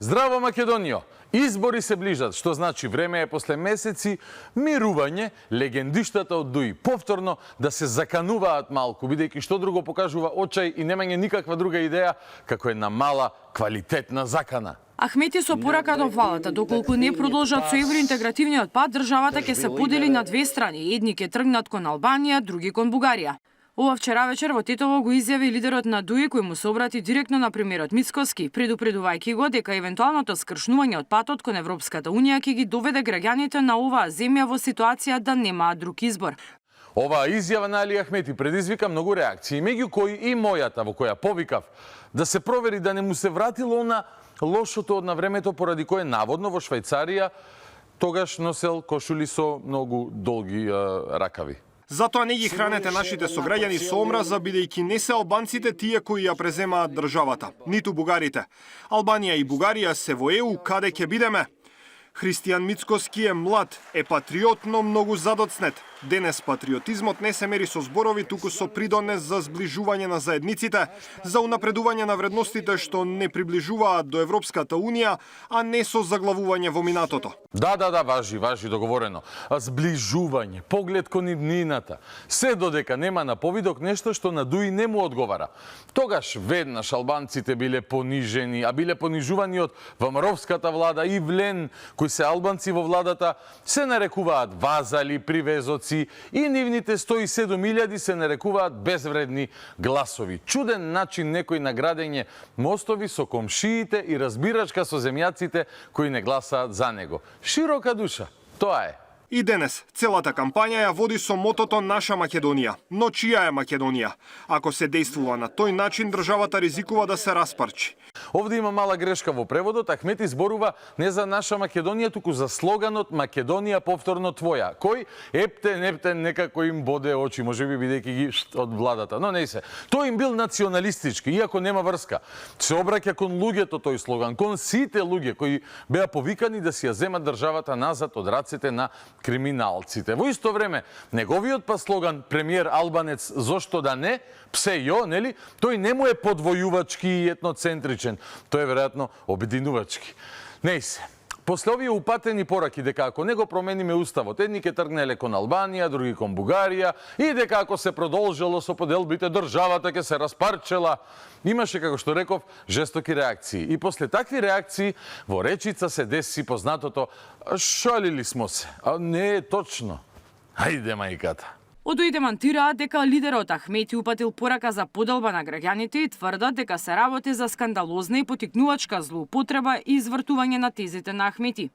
Здраво, Македонијо! Избори се ближат, што значи време е после месеци мирување, легендиштата од Дуи повторно да се закануваат малку, бидејќи што друго покажува очај и немање никаква друга идеја како една мала, квалитетна закана. Ахмети со порака до владата, доколку не продолжат со евроинтегративниот пат, државата ќе се подели на две страни. Едни ќе тргнат кон Албанија, други кон Бугарија. Ова вчера вечер во Тетово го изјави лидерот на Дуи, кој му се обрати директно на премиерот Мицкоски, предупредувајќи го дека евентуалното скршнување од патот кон Европската Унија ќе ги доведе граѓаните на оваа земја во ситуација да немаат друг избор. Оваа изјава на Али Ахмети предизвика многу реакции, меѓу кои и мојата, во која повикав да се провери да не му се вратило на лошото од на времето, поради кое наводно во Швајцарија тогаш носел кошули со многу долги ракави. Затоа не ги хранете нашите сограѓани со омраза, бидејќи не се албанците тие кои ја преземаат државата, ниту бугарите. Албанија и Бугарија се во ЕУ, каде ќе бидеме? Христијан Мицкоски е млад, е патриот, но многу задоцнет. Денес патриотизмот не се мери со зборови, туку со придонес за зближување на заедниците, за унапредување на вредностите што не приближуваат до Европската Унија, а не со заглавување во минатото. Да, важи договорено. Зближување, поглед кон иднината. Се додека нема на повидок нешто што на Дуи не му одговара. Тогаш веднаш албанците биле понижени, а биле понижувани од ВМРО-вската влада и Влен, кои се албанци во владата, се нарекуваат вазали, привезоци, и нивните 107.000 се нарекуваат безвредни гласови. Чуден начин некој на градење мостови со комшиите и разбирачка со земјаците кои не гласаат за него. Широка душа, тоа е. И денес, целата кампања ја води со мотото Наша Македонија. Но чија е Македонија? Ако се действува на тој начин, државата ризикува да се распарчи. Овде има мала грешка во преводот. Ахмети зборува не за Наша Македонија, туку за слоганот Македонија повторно твоја, кој ептен некако им боде очи, можеби бидејќи ги од владата. Но не се. Тој им бил националистички, иако нема врска. Се обраќа кон луѓето тој слоган, кон сите луѓе кои беа повикани да си ја земат државата назад од рацете на криминалците. Во исто време, неговиот па слоган премиер албанец зошто да не, псе јо, нели? Тој не му е подвојувачки и етноцентричен, тој е веројатно обединувачки. Не се. После овие упатени пораки дека ако не го промениме уставот, едни ќе тргнеле кон Албанија, други кон Бугарија, и дека ако се продолжило со поделбите, државата ќе се распарчела, имаше, како што реков, жестоки реакции. И после такви реакции во Речица се деси познатото "шалили смо се", а не е точно. Ајде мајката. Од Дуи демантираат дека лидерот Ахмети упатил порака за поделба на граѓаните и тврдат дека се работи за скандалозна и потикнувачка злоупотреба и извртување на тезите на Ахмети.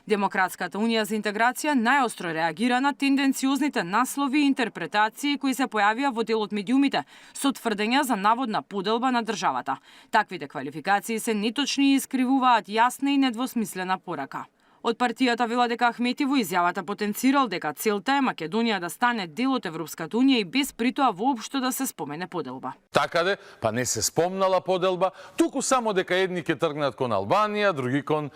Демократската унија за интеграција најостро реагира на тенденциозните наслови и интерпретации кои се појавија во дел од медиумите со тврдења за наводна поделба на државата. Таквите квалификации се неточни и искривуваат јасна и недвосмислена порака. Од партијата вела дека Ахмети во изјавата потенцирал дека целта е Македонија да стане дел од Европската Унија и без притоа воопшто да се спомене поделба. Такаде, па не се спомнала поделба, туку само дека едни ќе тргнат кон Албанија, други кон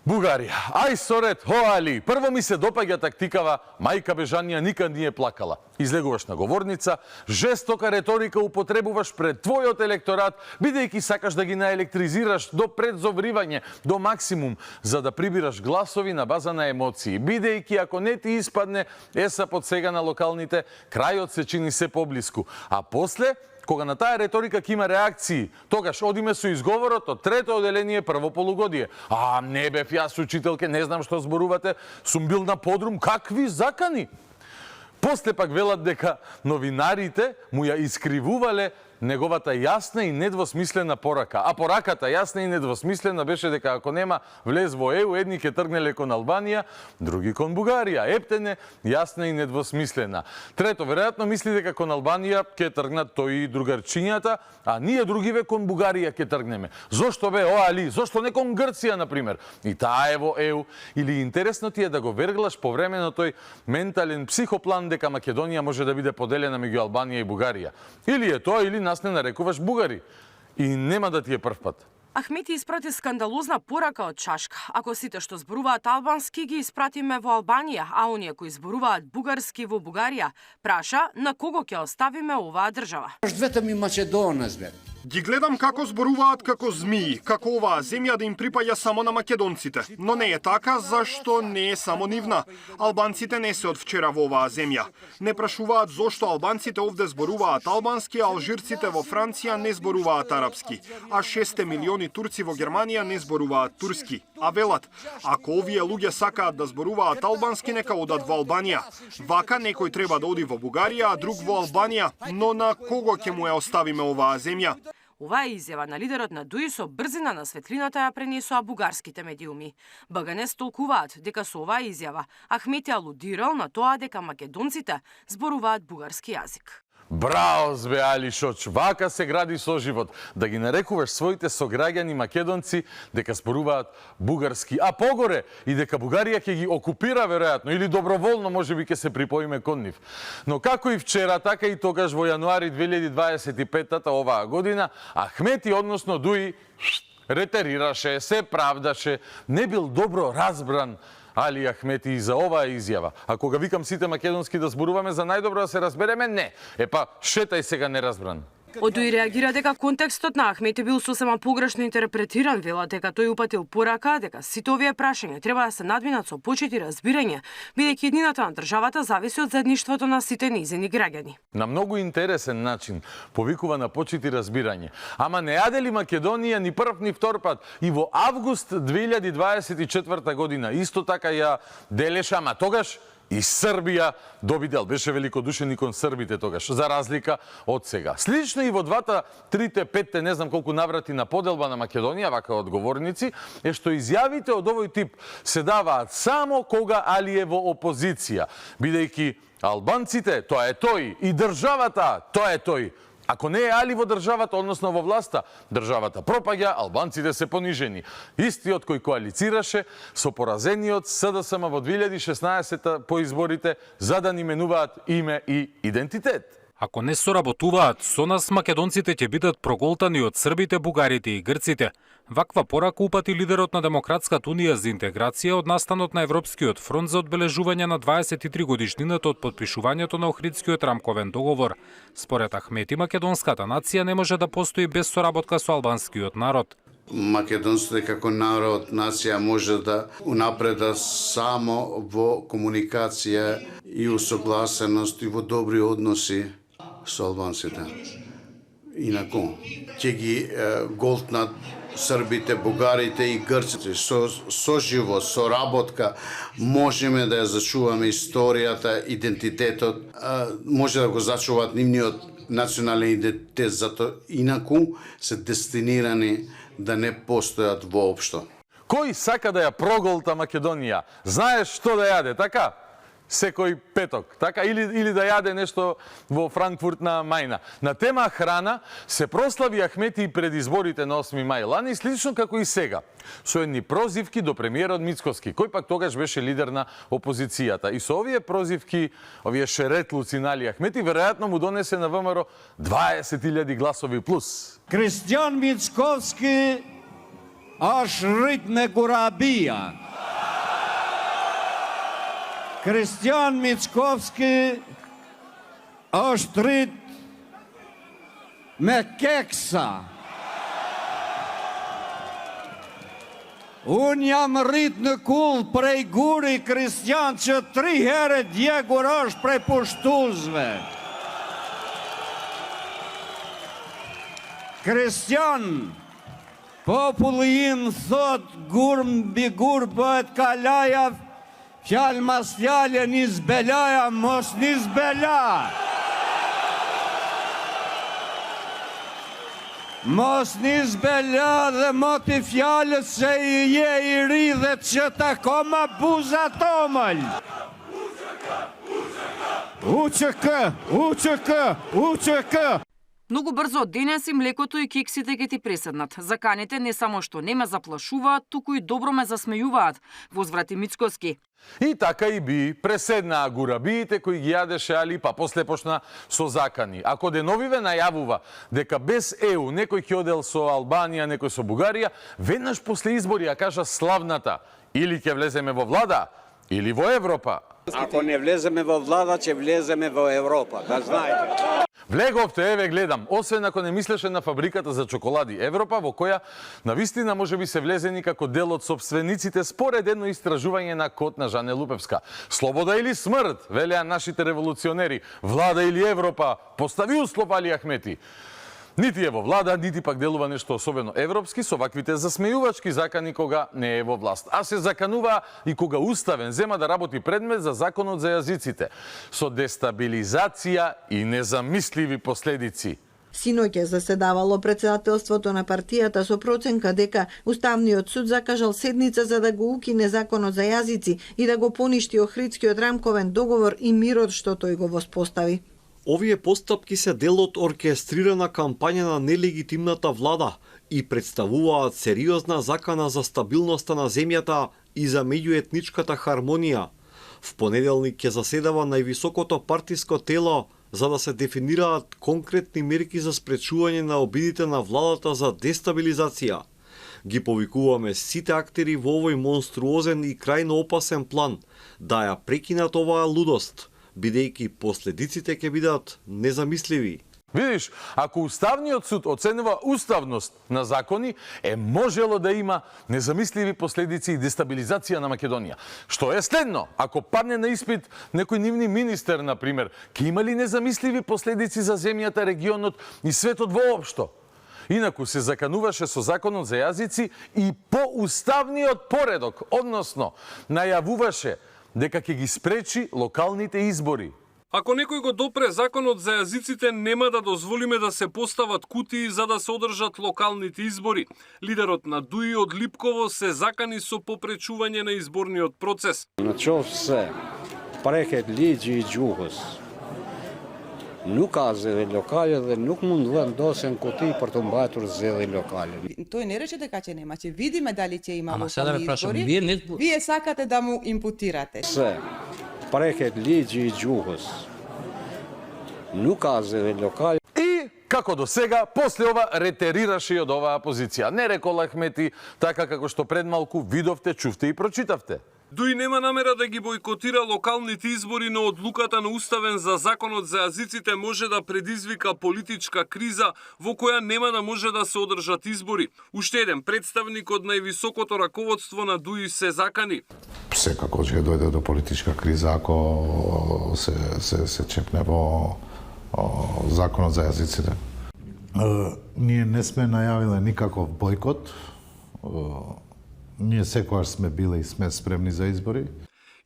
Бугарија. Ај соред, Али, прво ми се допаѓа тактикава мајка Бежанија никад не е плакала. Излегуваш на говорница, жестока реторика употребуваш пред твојот електорат, бидејќи сакаш да ги наелектризираш до предзовривање, до максимум, за да прибираш гласови на база на емоции. Бидејќи ако не ти испадне еса под сега на локалните, крајот се чини се поблиску. А после, кога на таа реторика ќе има реакции, тогаш одиме со изговорот од трето оделение прво полугодие. А, не бев јас учителке, не знам што зборувате, сум бил на подрум, какви закани? После пак велат дека новинарите му ја искривувале неговата јасна и недвосмислена порака. А пораката јасна и недвосмислена беше дека ако нема влез во ЕУ, едни ќе тргнеле кон Албанија, други кон Бугарија. Ептене, јасна и недвосмислена. Трето, веројатно мисли дека кон Албанија ќе тргнат тој и другарчињата, а ние другиве кон Бугарија ќе тргнеме. Зошто бе, Али? Зошто не кон Грција, например? И таа е во ЕУ. Или интересно ти е да го верглаш по време на тој ментален психоплан дека Македонија може да биде поделена меѓу Албанија и Бугарија. Или е тоа, или нас не нарекуваш бугари. И нема да ти е прв пат. Ахмети испрати скандалозна порака од Чашка. Ако сите што зборуваат албански ги испратиме во Албанија, а оние кои зборуваат бугарски во Бугарија, праша на кого ќе оставиме оваа држава. Двете ми Македонец, бе. Ги гледам како зборуваат како змии, како оваа земја да им припаѓа само на македонците. Но не е така, зашто не е само нивна. Албанците не се од вчера во оваа земја. Не прашуваат зошто албанците овде зборуваат албански, а алжирците во Франција не зборуваат арапски, а 6 милиони турци во Германија не зборуваат турски. А велат, ако овие луѓе сакаат да зборуваат албански, нека одат во Албанија. Вака некој треба да оди во Бугарија, а друг во Албанија, но на кого ќе му ја оставиме оваа земја? Оваа изјава на лидерот на ДУИ со брзина на светлината ја пренесоа бугарските медиуми. БГНЕС толкуваат дека со оваа изјава Ахмети алудирал на тоа дека македонците зборуваат бугарски јазик. Браво, бе, Али Шоч, вака се гради соживот, да ги нарекуваш своите сограѓани македонци дека зборуваат бугарски, а погоре и дека Бугарија ќе ги окупира веројатно или доброволно можеби ќе се припоиме кон нив. Но како и вчера, така и тогаш во јануари 2025 оваа година, Ахмети, односно ДУИ, ретерираше, се правдаше, не бил добро разбран Али Ахмети за оваа изјава. А кога викам сите македонски да зборуваме за најдобро да се разбереме, не. Епа, шетај сега неразбран. Од ДУИ реагира дека контекстот на Ахмети бил сосема погрешно интерпретиран, вела дека тој упатил порака дека сите овие прашања треба да се надминат со почит и разбирање, бидејќи еднината на државата зависи од заедништвото на сите нејзини граѓани. На многу интересен начин повикува на почит и разбирање. Ама не јаде ли Македонија ни прв ни втор пат и во август 2024 година исто така ја делеше, ама тогаш и Србија доби дел. Беше великодушен и кон србите тогаш, за разлика од сега. Слично и во двата, трите, петте, не знам колку наврати на поделба на Македонија, вака одговорници, е што изјавите од овој тип се даваат само кога Али е во опозиција, бидејќи албанците, тоа е тој, и државата, тоа е тој. Ако не е Али во државата, односно во власта, државата пропаѓа, албанците се понижени. Истиот кој коалицираше со поразениот СДСМ во 2016 по изборите за да ни менуваат име и идентитет. Ако не соработуваат со нас, македонците ќе бидат проголтани од србите, бугарите и грците. Ваква порака упати лидерот на Демократската унија за интеграција од настанот на Европскиот фронт за одбележување на 23 годишнината од подпишувањето на Охридскиот рамковен договор. Според Ахмети, македонската нација не може да постои без соработка со албанскиот народ. Македонците како народ, нација може да унапреда само во комуникација и усогласеност и во добри односи со албанците. Инаку, ќе ги голтнат србите, бугарите и грците. Со соживот, со работка, можеме да ја зачуваме историјата, идентитетот, може да го зачуваат нивниот национален идентитет, затоа инаку се дестинирани да не постојат воопшто. Кој сака да ја проголта Македонија? Знаеш што да јаде, така? Секој петок, така? Или да јаде нешто во Франкфурт на Мајна. На тема храна се прослави Ахмети пред изборите на 8 мај лани, слично како и сега, со едни прозивки до премиерот Мицкоски, кој пак тогаш беше лидер на опозицијата. И со овие прозивки, овие шеретлуци на Али Ахмети, веројатно му донесе на ВМРО 20.000 гласови плюс. Кристијан Мицковски аш рит me гурабија. Кристијан Мицковски është rrit me keksa. Unë jam rrit në kull prej guri Kristian që 3 herë djegur është prej pushtuzve. Kristian, populli im thot gur mbi gur bëhet kalaja, fjalë mas fjalë nis belaja, mos nis bela. Mos nis bela dhe moti fjalët se je I ri dhe që ta koma buza tomël. УЧК. Многу брзо од денес и млекото и кексите ќе ти преседнат. Заканите не само што не ме заплашуваат, туку и добро ме засмејуваат, возврати Мицкоски. И така и би, преседнаа гурабиите кои ги јадеше Али, па после почна со закани. Ако деновиве најавува дека без ЕУ некој ќе одел со Албанија, некој со Бугарија, веднаш после избори ја кажа славната, или ќе влеземе во влада, или во Европа. Ако не влеземе во влада, ќе влеземе во Европа, да знаете. Влеговте, еве гледам, освен ако не мислеше на фабриката за чоколади Европа, во која навистина може би се влезени како дел од собствениците според едно истражување на код на Жане Лупевска. Слобода или смрт, велеа нашите револуционери, влада или Европа, постави услов Али Ахмети. Нити е во влада, нити пак делува нешто особено европски со ваквите засмејувачки закани кога не е во власт. А се заканува и кога уставен зема да работи предмет за законот за јазиците, со дестабилизација и незамисливи последици. Синоќа заседавало председателството на партијата со проценка дека Уставниот суд закажал седница за да го укине законот за јазици и да го поништи Охридскиот рамковен договор и мирот што тој го воспостави. Овие постапки се дел од оркестрирана кампања на нелегитимната влада и представуваат сериозна закана за стабилноста на земјата и за меѓуетничката хармонија. В понеделник ќе заседава највисокото партиско тело за да се дефинираат конкретни мерки за спречување на обидите на владата за дестабилизација. Ги повикуваме сите актери во овој монструозен и крајно опасен план да ја прекинат оваа лудост, бидејќи последиците ќе бидат незамисливи. Видиш, ако Уставниот суд оценува уставност на закони, можело да има незамисливи последици и дестабилизација на Македонија. Што е следно? Ако падне на испит некој нивни министер, например, ќе има ли незамисливи последици за земјата, регионот и светот воопшто? Инаку се закануваше со законот за јазици и по уставниот поредок, односно најавуваше дека ќе ги спречи локалните избори. Ако некој го допре законот за јазиците, нема да дозволиме да се постават кутии за да се одржат локалните избори. Лидерот на ДУИ од Липково се закани со попречување на изборниот процес. На чов се прекет лиѓи и џугос. Nuk ka zgjedhje lokale dhe nuk munduan dosën kuti për të mbajtur zgjedhje lokale. Тој не рече дека ќе нема, ќе видиме дали ќе има локални избори. Вие сакате да му импутирате. Се прекет лиѓи и џугос. Nuk ka zgjedhje lokale. И како до сега, после ова ретерираше и од оваа позиција. Не рекол Ахмети, така како што пред малку видовте, чувте и прочитавте. ДУИ нема намера да ги бойкотира локалните избори, но одлуката на Уставен за законот за јазиците може да предизвика политичка криза во која нема да може да се одржат избори. Уште еден представник од највисокото раководство на ДУИ се закани. Секако ќе дојде до политичка криза ако се чепне во законот за јазиците. Ние не сме најавиле никаков бойкот. Ние секогаш сме биле и сме спремни за избори.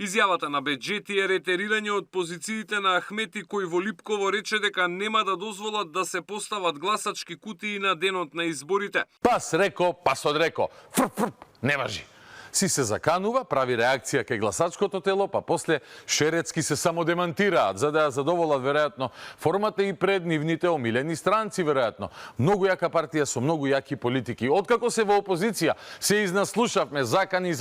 Изјавата на Беџети е ретерирање од позициите на Ахмети, кој во Липково рече дека нема да дозволат да се постават гласачки кутии на денот на изборите. Пас реко, пас одреко. Фрп, не важи. Си се заканува, прави реакција кај гласачкото тело, па после шерецки се само демантираат, за да ја задоволат веројатно формата и пред нивните омилени странци веројатно. Многу јака партија со многу јаки политики. Откако се во опозиција се изнаслушавме закани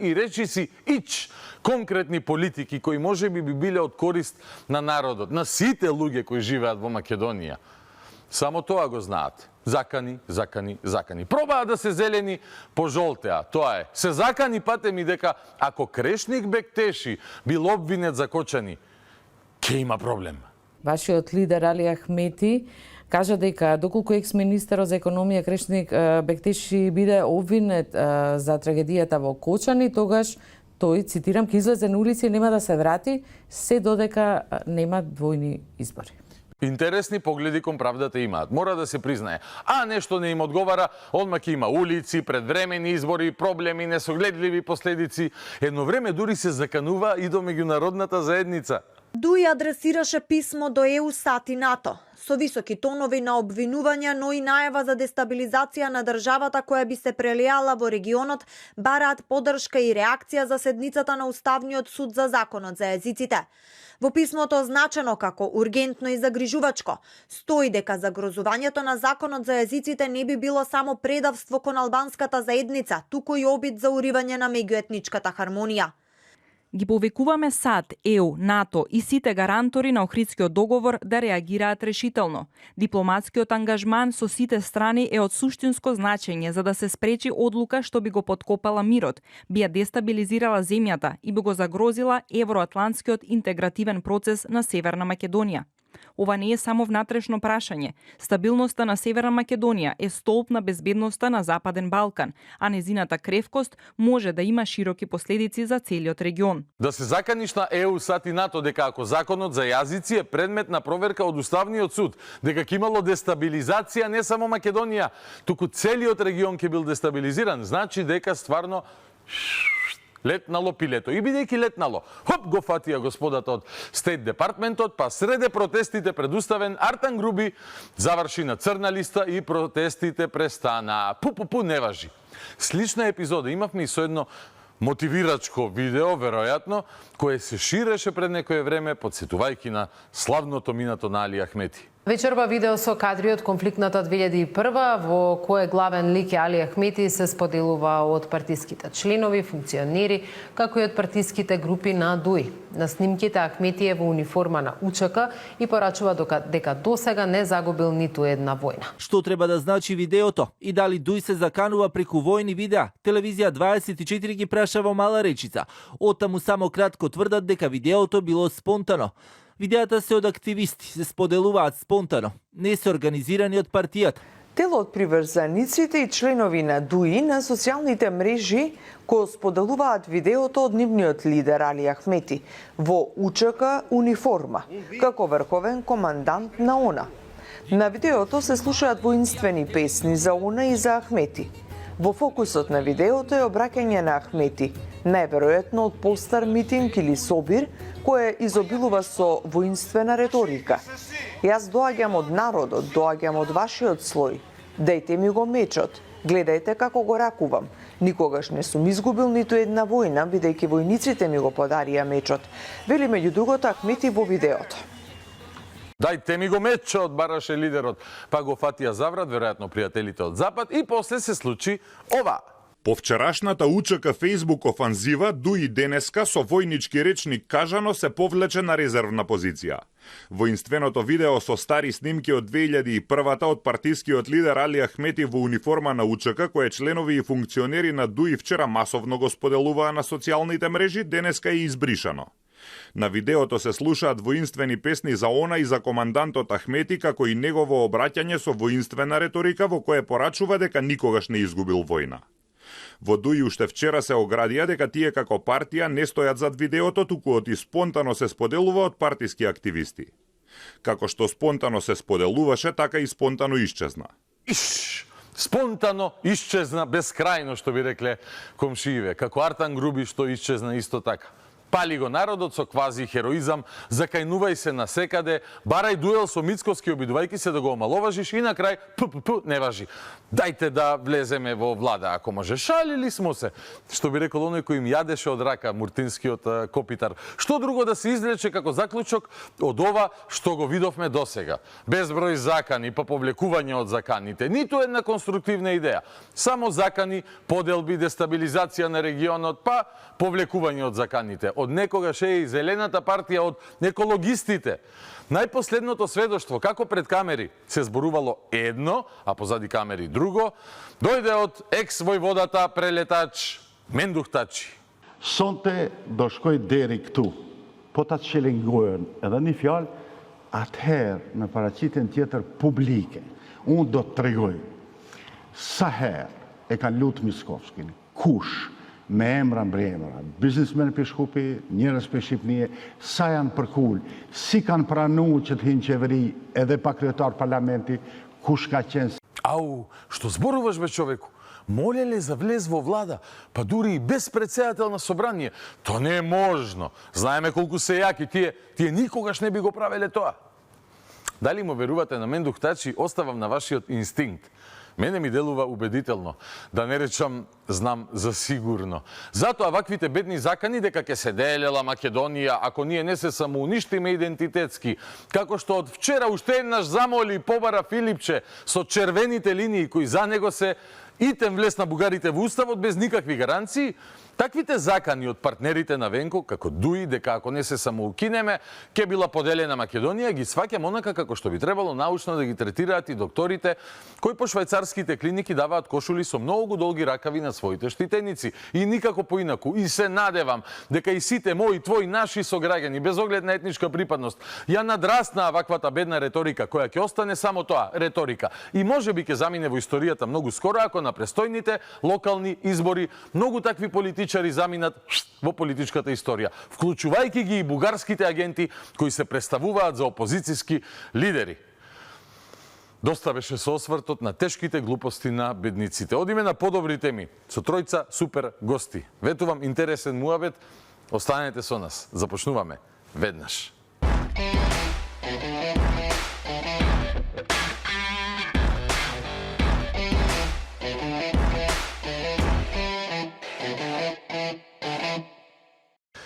и речиси ич конкретни политики кои можеби би биле од корист на народот, на сите луѓе кои живеат во Македонија. Само тоа го знаат. Закани. Пробаа да се зелени, пожолтеа. Тоа е. Се закани пате ми дека ако Крешник Бектеши бил обвинет за Кочани, ќе има проблем. Вашиот лидер Али Ахмети кажа дека доколку екс-министерот за економија Крешник Бектеши биде обвинет за трагедијата во Кочани, тогаш тој, цитирам, ќе излезе на улици и нема да се врати, се додека нема двојни избори. Интересни погледи кон правдата имаат, мора да се признае. А нешто не им одговара, одма ќе има улици, предвремени избори, проблеми, несогледливи последици. Едно време дури се заканува и до меѓународната заедница. Дуи адресираше писмо до ЕУ-САД и НАТО, со високи тонови на обвинувања, но и најава за дестабилизација на државата која би се прелијала во регионот, бараат поддршка и реакција за седницата на Уставниот суд за законот за езиците. Во писмото означено како ургентно и загрижувачко, стои дека загрозувањето на законот за езиците не би било само предавство кон албанската заедница, туку и обид за уривање на меѓуетничката хармонија. Ги повикуваме САД, ЕУ, НАТО и сите гарантори на Охридскиот договор да реагираат решително. Дипломатскиот ангажман со сите страни е од суштинско значење за да се спречи одлука што би го поткопала мирот, би ја дестабилизирала земјата и би го загрозила евроатлантскиот интегративен процес на Северна Македонија. Ова не е само внатрешно прашање. Стабилноста на Северна Македонија е столб на безбедноста на Западен Балкан, а незината кревкост може да има широки последици за целиот регион. Да се заканиш на ЕУ, САД и НАТО дека ако законот за јазици е предмет на проверка од Уставниот суд, дека ќе имало дестабилизација не само Македонија, туку целиот регион ќе бил дестабилизиран, значи дека стварно летнало пилето. И бидејќи летнало, хоп го фатија господата од Стейт Департментот, па среде протестите пред Уставен, Артан Груби заврши на црна листа и протестите престана. Пу, не важи. Слична епизода имавме и со едно мотивирачко видео, веројатно, кое се ширеше пред некое време, подсетувајќи на славното минато на Али Ахмети. Вечерва видео со кадри од конфликтната 2001 во кое главен лик Али Ахмети се споделува од партиските членови, функционери, како и од партиските групи на ДУИ. На снимките Ахмети е во униформа на УЧК и порачува дека досега не загубил ниту една војна. Што треба да значи видеото и дали ДУИ се заканува преку војни видеа? Телевизија 24 ги праша во мала речица. Оттаму само кратко тврдат дека видеото било спонтано. Видеата се од активисти, се споделуваат спонтано, не се организирани од партијата. Дел од приврзаниците и членови на ДУИ на социјалните мрежи кои споделуваат видеото од нивниот лидер Али Ахмети во УЧК униформа, како врховен командант на ОНА. На видеото се слушаат воинствени песни за ОНА и за Ахмети. Во фокусот на видеото е обраќање на Ахмети, најверојатно од постар митинг или собир, кој изобилува со воинствена реторика. Јас доаѓам од народот, доаѓам од вашиот слој. Дајте ми го мечот, гледајте како го ракувам. Никогаш не сум изгубил ниту една војна, бидејќи војниците ми го подарија мечот. Вели меѓу другото Ахмети во видеото. Дајте ми го мечот, бараше лидерот. Па го фатија заврат, веројатно пријателите од Запад, и после се случи ова. По вчерашната УЧК Фейсбук офанзива, ДУИ денеска со војнички речник кажано се повлече на резервна позиција. Воинственото видео со стари снимки од 2001 од партискиот лидер Али Ахмети во униформа на УЧК, кое членови и функционери на ДУИ вчера масовно го споделуваа на социјалните мрежи, денеска е избришано. На видеото се слушаат воинствени песни за ОНА и за командантот Ахмети, како и негово обраќање со воинствена реторика во кое порачува дека никогаш не изгубил војна. Во ДУИ уште вчера се оградија дека тие како партија не стојат зад видеото, туку и спонтано се споделува од партиски активисти. Како што спонтано се споделуваше, така и спонтано исчезна. Спонтано исчезна безкрајно, што би рекле комшииве, како Артан Груби што исчезна исто така. Пали го народот со квази хероизам, закајнувај се на секаде, барај дуел со Мицковски, обидувајќи се да го омаловажиш и на крај не важи. Дајте да влеземе во влада, ако може. Шалили смо се, што би рекол оној кој им јадеше од рака Муртинскиот копитар. Што друго да се извлече како заклучок од ова што го видовме досега? Безброј закани, па повлекување од заканите, ниту една конструктивна идеја. Само закани, поделби, дестабилизација на регионот, па повлекување од заканите. Од некогаш е и Зелената партија, од екологистите. Најпоследното сведоштво, како пред камери се зборувало едно, а позади камери друго, дојде од екс-војводата прелетач Мендух Тачи. Sonte do shkoj deri këtu, po ta qelengojën edhe një fjalë, atëherë në paraqitjen tjetër publike, unë do të tregoj sa herë e kanë lutë Miskovskin, kush, me emra mbremra, biznesmen për Shkupi, njerëz për Shqipënie, sa janë përkull, si kanë pranuar që të hinë qeveri edhe pa kryetar parlamenti, kush ka qenë. Ау, што зборуваш бе човеку? молеле за влез во влада, па дури и без председател на собрание. То не е можно. Знаеме колку се јаки тие никогаш не би го правеле тоа. Дали му верувате на мен, дуктачи, оставам на вашиот инстинкт. Мене ми делува убедително, да не речам знам за сигурно. Затоа ваквите бедни закани дека ќе се делела Македонија ако ние не се самоуништиме идентитетски, како што од вчера уште еднаш замоли и побара Филипче со червените линии кои за него се итен влез на бугарите во уставот без никакви гаранции, таквите закани од партнерите на Венко, како Дуи, дека ако не се самоукинеме, ќе била поделена Македонија, ги сваќам онака како што би требало научно да ги третираат и докторите, кои по швајцарските клиники даваат кошули со многу долги ракави на своите штитеници. И никако поинаку. И се надевам дека и сите мои, твои, наши сограѓани, без оглед на етничка припадност, ја надраснаа ваквата бедна реторика, која ќе остане само тоа, реторика. И можеби ќе замине во историјата многу скоро, ако на престојните локални избори многу такви политичари заминат во политичката историја, вклучувајќи ги и бугарските агенти кои се представуваат за опозицијски лидери. Доста беше со освртот на тешките глупости на бедниците. Одиме на подобри теми, со тројца супер гости. Ветувам интересен муабет, останете со нас. Започнуваме веднаш.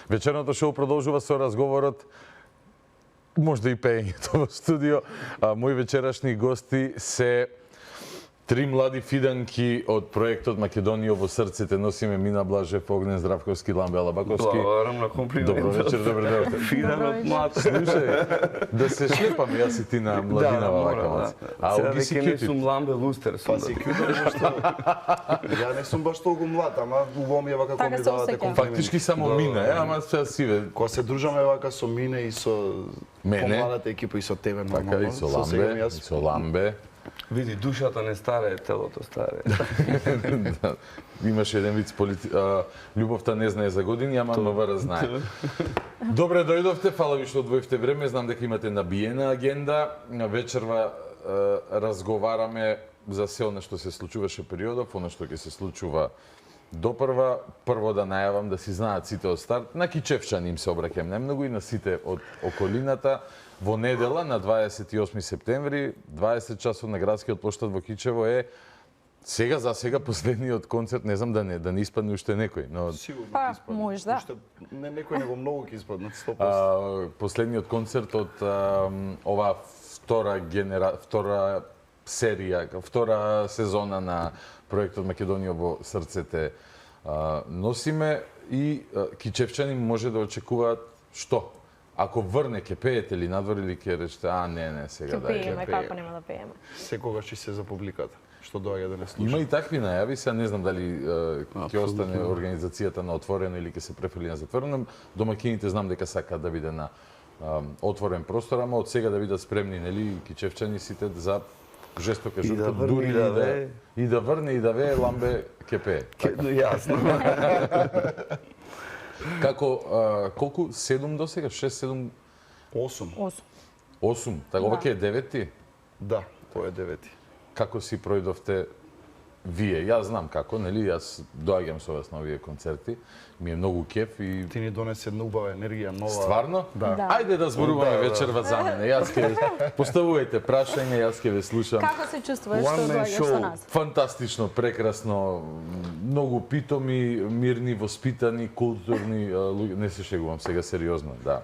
Вечерното шоу продолжува со разговорот, можда и пеењето во студио. Мои вечерашни гости се три млади фиданки од проектот Македонија во срците. Носиме Мина Блажев, Огнен Здравковски, Ламбе Алабаковски. Благодарам на комплимент. Добро вечер, добро дојдовте. Фидан од млад. Слушај, да се шлепам јас и ти на младинава вака. А сега веќе не сум Ламбе Лустер. Па си кјутер, зашто? Ја не сум баш толку млад, ама убаво ми е вака кога ми давате комплименти. Фактички само Мина, ама сега сиве. Кога се дружаме вака со Мине и со помладата екипа и со тебе, така и со Ламбе, и со Ламбе. Види, душата не старе, телото старе. Да. Имаше еден вид љубовта не знае за години, ама МВР знае. Добре дојдовте, фала ви што одвоивте време, знам дека имате набиена агенда. Вечерва разговараме за се она што се случуваше периодов, она што ќе се случува допрва. Прво да најавам да си знаат сите од старт. На Кичевчани им се обраќам најмногу и на сите од околината. Во недела, на 28 септември, 20 часот на градскиот плоштад во Кичево е сега за сега последниот концерт, не знам да не испадне уште некој, но сигурно па испадне. можда. Уште не некој него многу ќе испаднат 100%. Последниот концерт од ова втора сезона на проектот Македонија во срцете носиме и кичевчани може да очекуваат што? Ако врне, ќе пеете ли надвор или ќе речете, не, сега да ќе пееме, како нема да пееме. Секогаш ќе се за публиката, што доаѓа да не слуша. Има и такви најави, сега не знам дали ќе остане организацијата на отворено или ќе се префрли на затворено. Домакините знам дека сакаат да биде на отворен простор, ама од сега да бидат спремни, нели, кичевчани сите за жестока жртва, дури и да врне и да вее, Ламбе ќе пее. Јасно. Како, колку? 7 до сега? 6, 7? 8. Така, ова ќе е 9-ти? Да, тоа е 9-ти. Како си пројдовте вие? Јас знам како, нели? Јас доаѓам со вас на овие концерти. Ми е многу кеф и... Ти ни донесе една убава енергија, нова... Стварно? Да. Ајде да зборуваме вечерва за мене. Јас ќе поставувајте прашање, јас ќе ве слушам. Како се чувствуваш што доаѓаш со нас? Фантастично, прекрасно, многу питоми, мирни, воспитани, културни луѓе. Не се шегувам сега сериозно, да.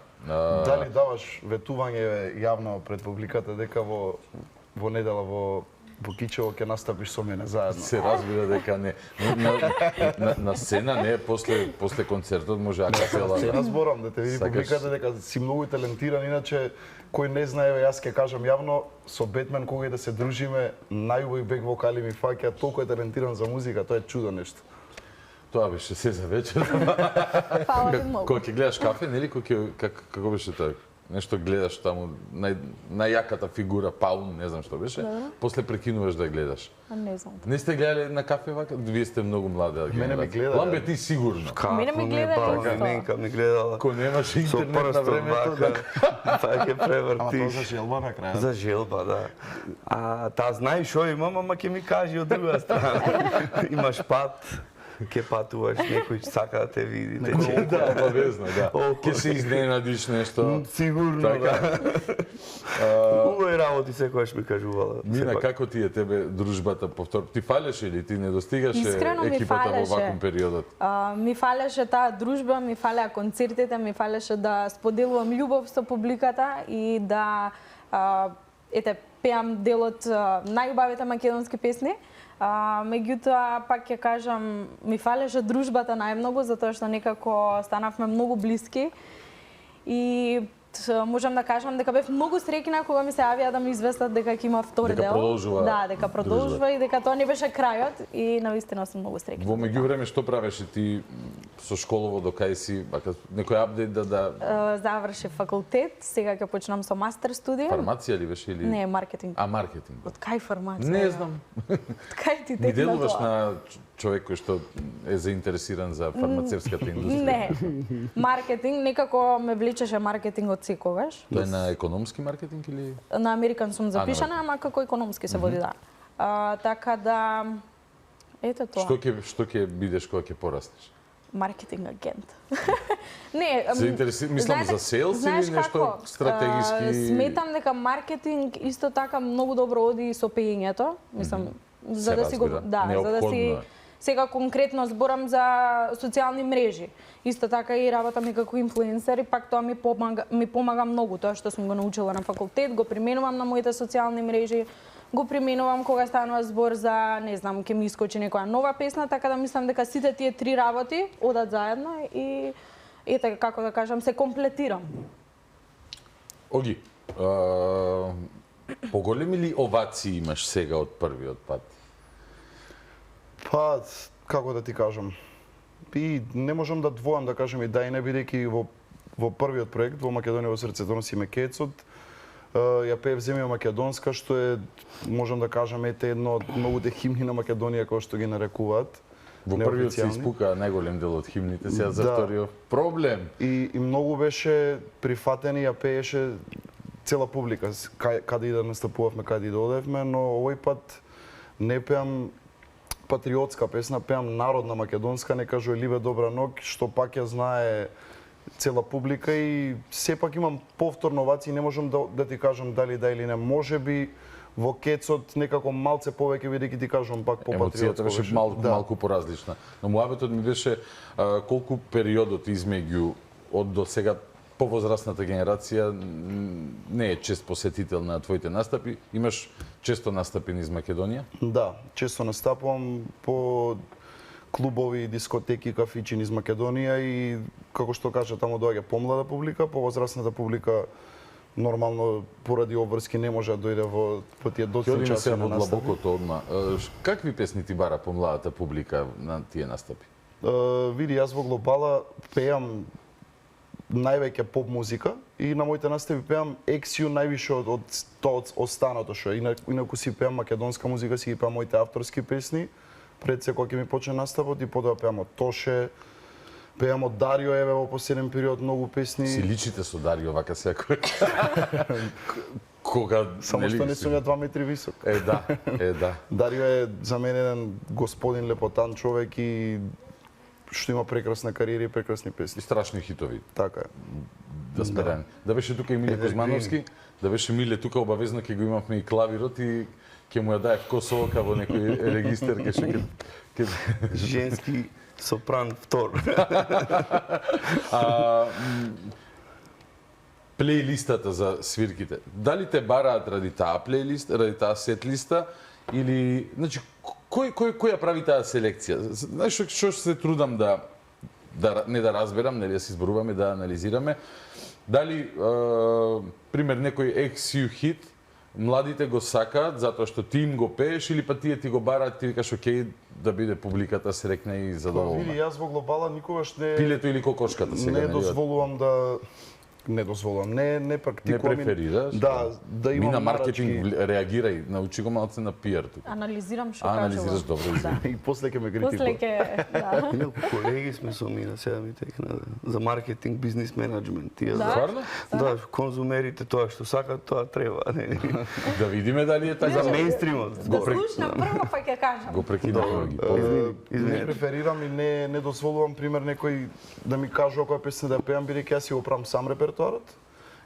Дали даваш ветување јавно пред публиката дека во недела во Кичево ќе настапиш со мене заедно? Се разбира дека не. На сцена не, после концертот може акапела. На сцена зборам, да те види публиката дека си многу талентиран, иначе кој не знае, јас ќе кажам јавно, со Бетмен кога и да се дружиме, најубави бек вокали ми фаќа, толку е талентиран за музика, тоа е чудо нешто. Тоа беше се за вечер. Фала ви многу. Кога ќе гледаш кафе, нели, како беше тоа? нешто гледаш таму, најјаката фигура, паун, не знам што беше, после прекинуваш да ја гледаш. Не знам. Не сте гледале на кафе вака? Вие сте многу млада генерација. Мене ми гледа. Ламбе, ти сигурно. Мене ми гледа Нека ми гледала. Ко немаш интернет на времето, па ќе превртиш. Ама тоа за желба на крај. За желба, да. А таа знаеш што имам, ама ќе ми кажи од друга страна. Имаш пат, ќе патуваш, некој сака да те види. Да, обавезно, да. Ќе се изненадиш нешто. Сигурно, да. Убави работи секојаш ми кажувала. Мина, како ти е тебе дружбата повтор? Ти фалеше или ти не достигаше Искрено ми екипата во фалеше. ваквом периодот? Ми фалеше таа дружба, ми фалеа концертите, ми фалеше да споделувам љубов со публиката и да пеам дел од најубавите македонски песни. Меѓутоа, пак ќе кажам, ми фалеше дружбата најмногу, затоа што некако станавме многу блиски. И можам да кажам дека бев многу среќна кога ми се јавија да ми известат дека ќе има втор Дека дел. продолжува Да, дека продолжува и дека тоа не беше крајот и навистина сум многу среќна. Во меѓувреме што правеше ти со школово до кај си, вака некој апдейт да Завршив факултет, сега ќе почнам со мастер студија. фармација ли беше или Не, маркетинг. А маркетинг. Од кај фармација? Не знам. Од кај ти Ми текна делуваш тоа? на човек кој што е заинтересиран за фармацевската индустрија. Не. Маркетинг, некако ме влечеше маркетинг од секогаш. Тоа е на економски маркетинг или? На Американ сум запишана, на ама како економски се води, да. Така да, ето тоа. Што ќе бидеш кога ќе порастеш? Маркетинг агент. Не, мислам за селс или нешто стратегиски? Сметам дека маркетинг исто така многу добро оди и со пеењето. Мислам, за да си го за да си сега конкретно зборам за социјални мрежи. Исто така и работам и како инфлуенсер и пак тоа ми помага многу, тоа што сум го научила на факултет, го применувам на моите социјални мрежи, го применувам кога станува збор за, не знам, ќе ми искочи некоја нова песна, така да мислам дека сите тие три работи одат заедно и ете, како да кажам, се комплетирам. Оги, поголеми ли овации имаш сега од првиот пат? Па, како да ти кажам, и не можам да двојам да кажам и да и не бидејќи во првиот проект во Македонија во срцето носи ме кецот, ја пеев земја македонска, што е, можам да кажам, ете едно од многуте химни на Македонија кои што ги нарекуваат. Во првиот се испука најголем дел од химните, сега за вториот проблем. И многу беше прифатен и ја пееше цела публика, каде и да настапувавме, каде и да одевме, но овој пат не пеам патриотска песна, пеам народна македонска, не кажува Ливе добра ног, што пак ја знае цела публика и сепак имам повторно овации, не можам да ти кажам дали да или не. Можеби во кецот некако малце повеќе, бидејќи ти кажам пак по патриотско беше малку поразлична. Но муабетот ми беше колку периодот измеѓу од до сега повозрастната генерација не е чест посетител на твоите настапи. Имаш често настапи низ Македонија? Да, често настапувам по клубови, дискотеки, кафичи низ Македонија и, како што кажа, таму доаѓа помлада публика, повозрастната публика нормално поради обврски не може да дојде во тие доцни часови на настапи. Во длабокото одма. Какви песни ти бара помладата публика на тие настапи? Види, јас во глобала пеам највеќе поп музика и на моите настапи пеам ексиу највише од тоа останато што инаку си пеам македонска музика, си ги пеам моите авторски песни пред се кога ќе ми почне настапот и потоа пеам од Тоше, пеам од Дарио, еве во последен период многу песни. Си личите со Дарио вака секој. Кога само што не сум ја 2 метри висок. Да. Дарио е за мене еден господин лепотан човек и што има прекрасна кариера и прекрасни песни. И страшни хитови. Така е. Да сме реални. Да беше тука и Миле Кузмановски, да беше Миле тука, обавезно ќе го имавме и клавирот и ќе му ја даев косовка во некој регистер ќе женски сопран втор. Плейлистата за свирките. Дали те бараат ради таа плейлист, ради таа сетлиста или значи кој ја прави таа селекција? Знаеш што се трудам не да разберам, нели да се изборуваме, да анализираме. Дали пример некој XU хит младите го сакаат затоа што ти им го пееш или па тие ти го бараат, ти викаш окей да биде публиката среќна и задоволна. Види, јас во глобала никогаш не пилето или кокошката сега не дозволувам не дозволувам, не практикувам. Не преферираш? Да имам Мина нарачки. маркетинг, реагирај, научи го малце на пиар тук. Анализирам што Анализираш добро, И после ќе ме критикува. После ќе, да. Инаку колеги сме со Мина, сега ми текна за маркетинг, бизнес менеджмент. Тие Да? Стварно? Да, конзумерите тоа што сакат, тоа треба. Да видиме дали е така. За мејнстримот. Да слушнам прво па ќе кажам. Го прекинав ги. Не преферирам и не дозволувам, пример, некој да ми кажува која песна да пеам, бидејќи јас си го правам сам репертоарот.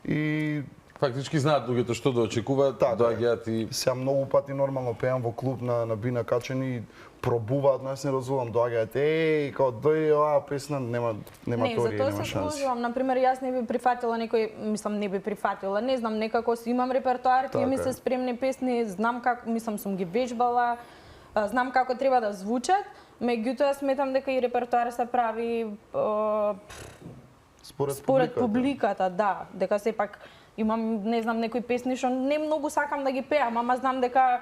И фактички знаат луѓето што да очекуваат, доаѓаат и сега многу пати нормално пеам во клуб на Бина Качени, пробуваат, но јас не дозволувам, доаѓаат, као дојде оваа песна, нема Не, теорија, за тоа нема се шанси. сложувам. Например, јас не би прифатила некој, мислам, не би прифатила, не знам, некако си имам репертоар, тие ми се спремни песни, знам како, мислам, сум ги вежбала, знам како треба да звучат, меѓутоа сметам дека и репертоар се прави според публиката, да, дека сепак имам, не знам, некои песни што не многу сакам да ги пеам, ама знам дека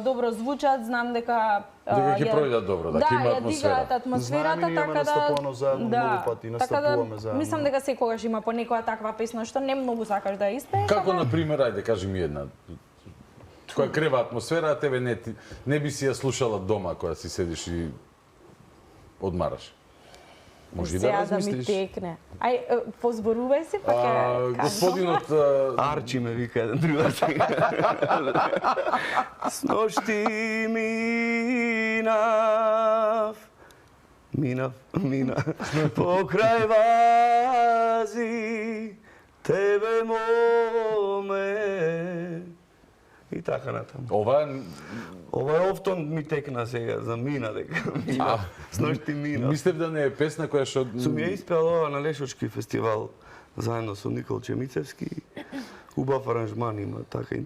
добро звучат, знам дека ќе пројдат добро, да, има ја дигаат атмосферата, Знаеме, ние така да настапувано заедно многу пати, настапуваме заедно. Мислам дека секогаш има по некоја таква песна што не многу сакаш да испееш. Како на пример, ајде кажи ми една која крева атмосфера, а тебе не би си ја слушала дома која си седиш и одмараш. Може да размислиш. Да ми текне. Ај, позборувај се, па ќе кажам. Господинот Арчи ме вика еден другар сега. Сношти минав покрај вази, тебе моме. И така натаму. Ова офтон ми текна сега за Мина дека Мина. Сношти Мина. Мислев да не е песна која што Сум ја испеал ова на Лешочки фестивал заедно со Никол Чемицевски. Убав аранжман има, така и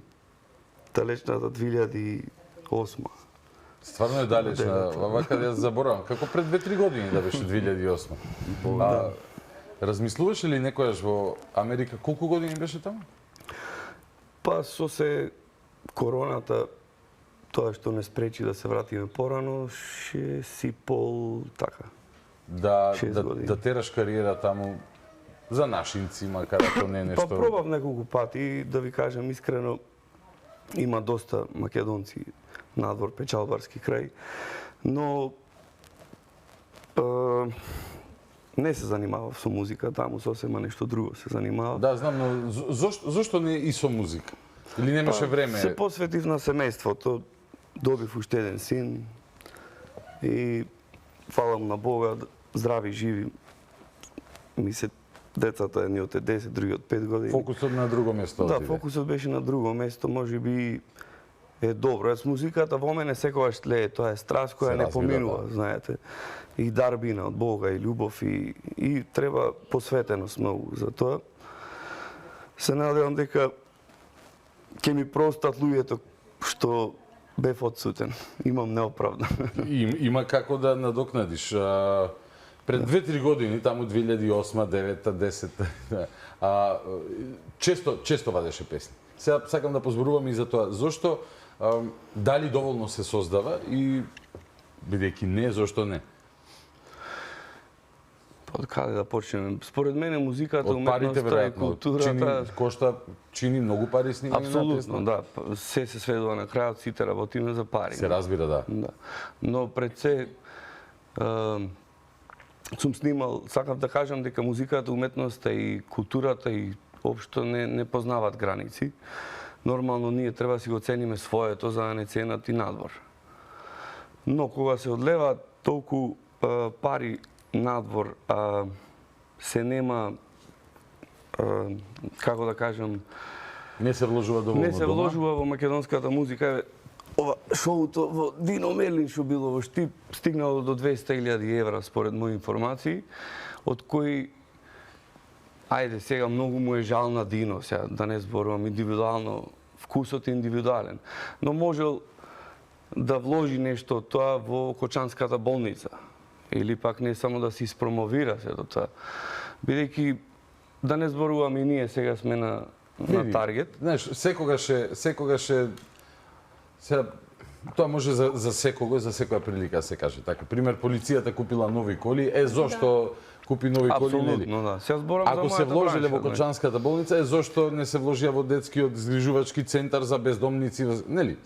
далечната 2008. Стварно е далечна. Вака да ја заборавам. Како пред 2-3 години да беше 2008. Размислуваше ли некојаш во Америка колку години беше таму? Па со се короната, тоа што не спречи да се вратиме порано, 6,5 така. Да тераш кариера таму за нашинци, макар ако не е нешто. Па пробав неколку пати, да ви кажам искрено, има доста македонци надвор Печалбарски крај, но не се занимавав со музика, таму сосема нешто друго се занимавав. Да, знам, но зошто не и со музика? Или немаше време? Се посветив на семејството, добив уште еден син и фалам на Бога, здрави, живи. Децата, едниот е 10, другиот 5 години. Фокусот на друго место. Да, фокусот беше на друго место, можеби е добро. Јас музиката во мене секогаш тлее, тоа е страст која не поминува, знаете. И дарбина од Бога, и љубов, и треба посветеност многу за тоа. Се надевам дека ќе ми простат луѓето што бев одсутен. Имам неоправдан. Има како да надокнадиш. Пред 2-3 години, таму 2008, 2009, 10, често вадеше песни. Сега сакам да позборувам и за тоа. Зошто, дали доволно се создава и бидејќи не, зошто не? Од каде да почнеме? Според мене музиката, уметноста и културата чини многу пари снимање на песна. Апсолутно, да. Се сведува на крајот, сите работиме за пари. Се разбира, да. Но пред се сум снимал, сакав да кажам дека музиката, уметноста и културата и општо не познават граници. Нормално ние треба да си го цениме своето за да не ценат и надвор. Но кога се одлеваат толку пари надвор, се нема, како да кажам, не се вложува доволно не се вложува во македонската музика. Ова шоуто во Дино Мерлин што било во Штип стигнало до 200.000 евра според мои информации, од кои ајде сега многу му е жал на Дино, сега да не зборувам индивидуално, вкусот е индивидуален, но можел да вложи нешто од тоа во Кочанската болница или пак не само да се испромовира се до тоа. Бидејќи да не зборуваме и ние сега сме на таргет. Знаеш, секогаш е сега Тоа може за секого, за секоја прилика да се каже. Така, пример, полицијата купила нови коли, зошто купи нови коли, нели? Апсолутно, да. Се зборам за ако мојата се вложиле во бранша, Кочанската болница, зошто не се вложија во детскиот згрижувачки центар за бездомници, нели?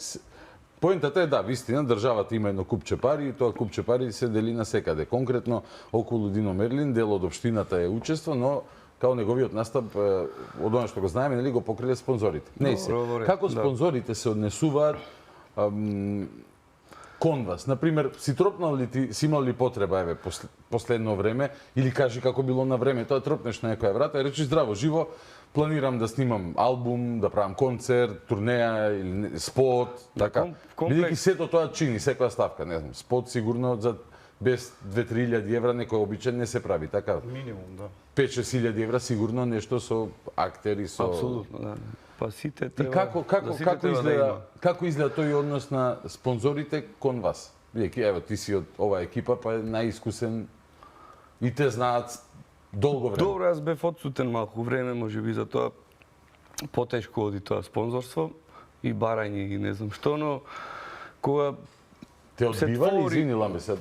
Поентата е да, вистина, државата има едно купче пари и тоа купче пари се дели на секаде. Конкретно, околу Дино Мерлин, дел од општината е учество, но као неговиот настап, од она што го знаеме, нели, го покриле спонзорите. Не се. Како спонзорите се однесуваат кон вас? Например, си тропнал ли ти, си имал ли потреба, последно време, или кажи како било на време, тоа тропнеш на некоја врата и речи здраво, живо, планирам да снимам албум, да правам концерт, турнеја или спот, така. Бидејќи сето тоа чини, секоја ставка, не знам, спот сигурно за без 2-3 евра некој обичен не се прави, така? Минимум, да. 5-6 евра сигурно нешто со актери, со... Апсолутно, да. Па сите треба... И како изгледа тој однос на спонзорите кон вас? Бидејќи, ево, ти си од оваа екипа, па е најискусен и те знаат долго време. Добро, јас бев одсутен малку време, можеби за тоа потешко оди тоа спонзорство и барање и не знам што, но кога те одбивали, извини ламбе се,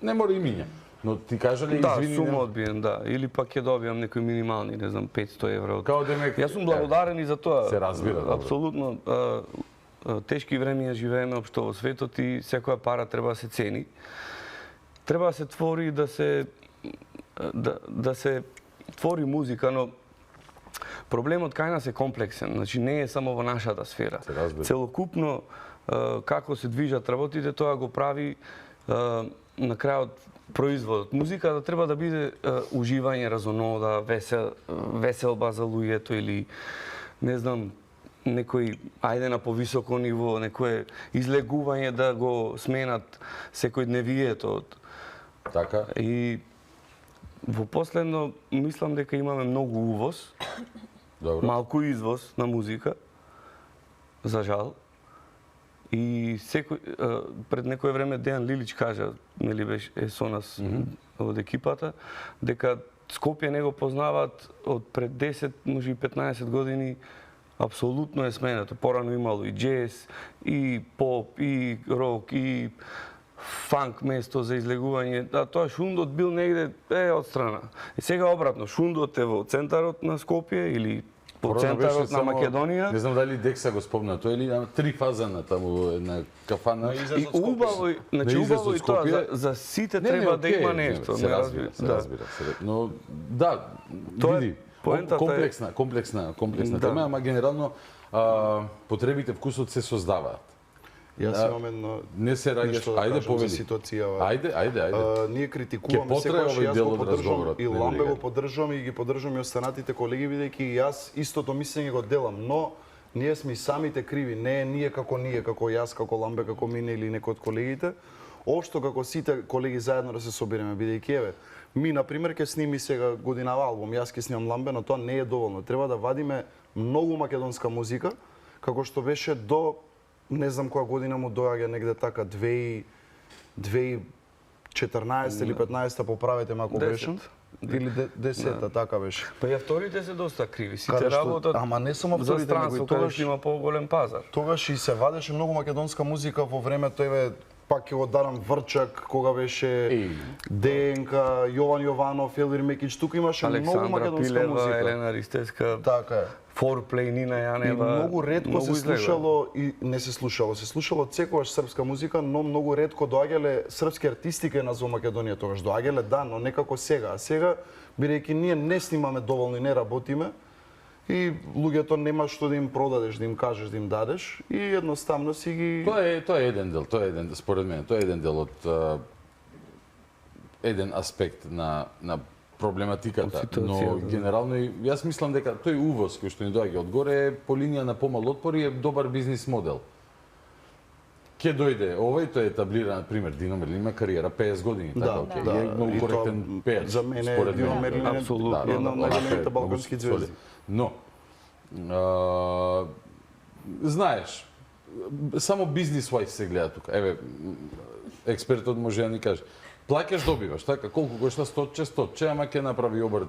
не мора имиња, но ти кажале извини... Да, сум одбиен, да, или пак ќе добијам некои минимални, не знам, 500 евра. Као демек... Јас сум благодарен и за тоа. Се разбира, добро. Апсолутно, тешки времиња живееме општо во светот и секоја пара треба да се цени. Треба да се твори да се твори музика, но проблемот кај нас е комплексен, значи не е само во нашата сфера. Целокупно како се движат работите, тоа го прави на крајот производот. Музиката треба да биде уживање, разонода, веселба за луѓето или не знам, некој ајде на повисоко ниво, некое излегување да го сменат секојдневието. Така. И во последно мислам дека имаме многу увоз, малку извоз на музика, за жал. И пред некое време Дејан Лилич кажа, нели беше со нас од екипата, дека Скопје не го познаваат од пред 10, може и 15 години, апсолутно е сменето. Порано имало и джез, и поп, и рок, и фанк место за излегување. А тоа шундот бил негде од страна. И сега обратно, шундот е во центарот на Скопје или по центарот на Македонија. Не знам дали Декса го спомна тоа или на 3 фазана таму една кафана. И убаво, значи убаво и тоа за сите треба да има нешто. Се разбира. Но да, види, комплексна тема, ама генерално потребите, вкусот се создаваат. Јас имам едно не се раѓаш, ајде повели ситуацијава. Ајде. Ние критикуваме секогаш, јас го поддржувам и Ламбе го поддржувам и ги поддржувам и останатите колеги, бидејќи јас истото мислење го делам, но ние сме самите криви, не е ние како јас, како Ламбе, како мене или некој од колегите, општо како сите колеги заедно да се собереме, бидејќи еве, ми на пример ќе сними сега годинава албум, јас ќе снимам Ламбе, но тоа не е доволно. Треба да вадиме многу македонска музика, како што беше до не знам која година му доаѓа негде така 2014 или 15-та, поправете ме ако грешам. Или 10-та, така беше. Па и авторите се доста криви. Сите работат. Ама не само авторите, него и тогаш има поголем пазар. Тогаш и се вадеше многу македонска музика во времето, еве пак ќе го дарам Врчак, кога беше ДНК, Јован Јованов, Елвир Мекич, тука имаше многу македонска музика. Елена Ристеска. Така е. Форплей, Нина Јанева. И многу ретко се слушало и не се слушало. Се слушало секогаш српска музика, но многу ретко доаѓале српски артисти кај нас во Македонија тогаш. Доаѓале да, но некако сега. А сега, бидејќи ние не снимаме доволно и не работиме, и луѓето нема што да им продадеш, да им кажеш, да им дадеш и едноставно си ги... Тоа е еден дел, според мене, тоа е еден дел од еден аспект на проблематиката, но генерално јас мислам дека тој увоз кој што ни доаѓа одгоре е по линија на помал отпор и е добар бизнис модел. Ке дојде овој, тој е етаблиран, например, Дино Мерлин има кариера 50 години, така окей, е многу коректен пејач. За мене Дино Мерлин е една од најголемите балкански звезди. Но знаеш, само бизнис-вајз се гледа тука. Еве, експертот може да ни каже. Плаќаш, добиваш, така, колку кошта 100 ама ќе направи обрт,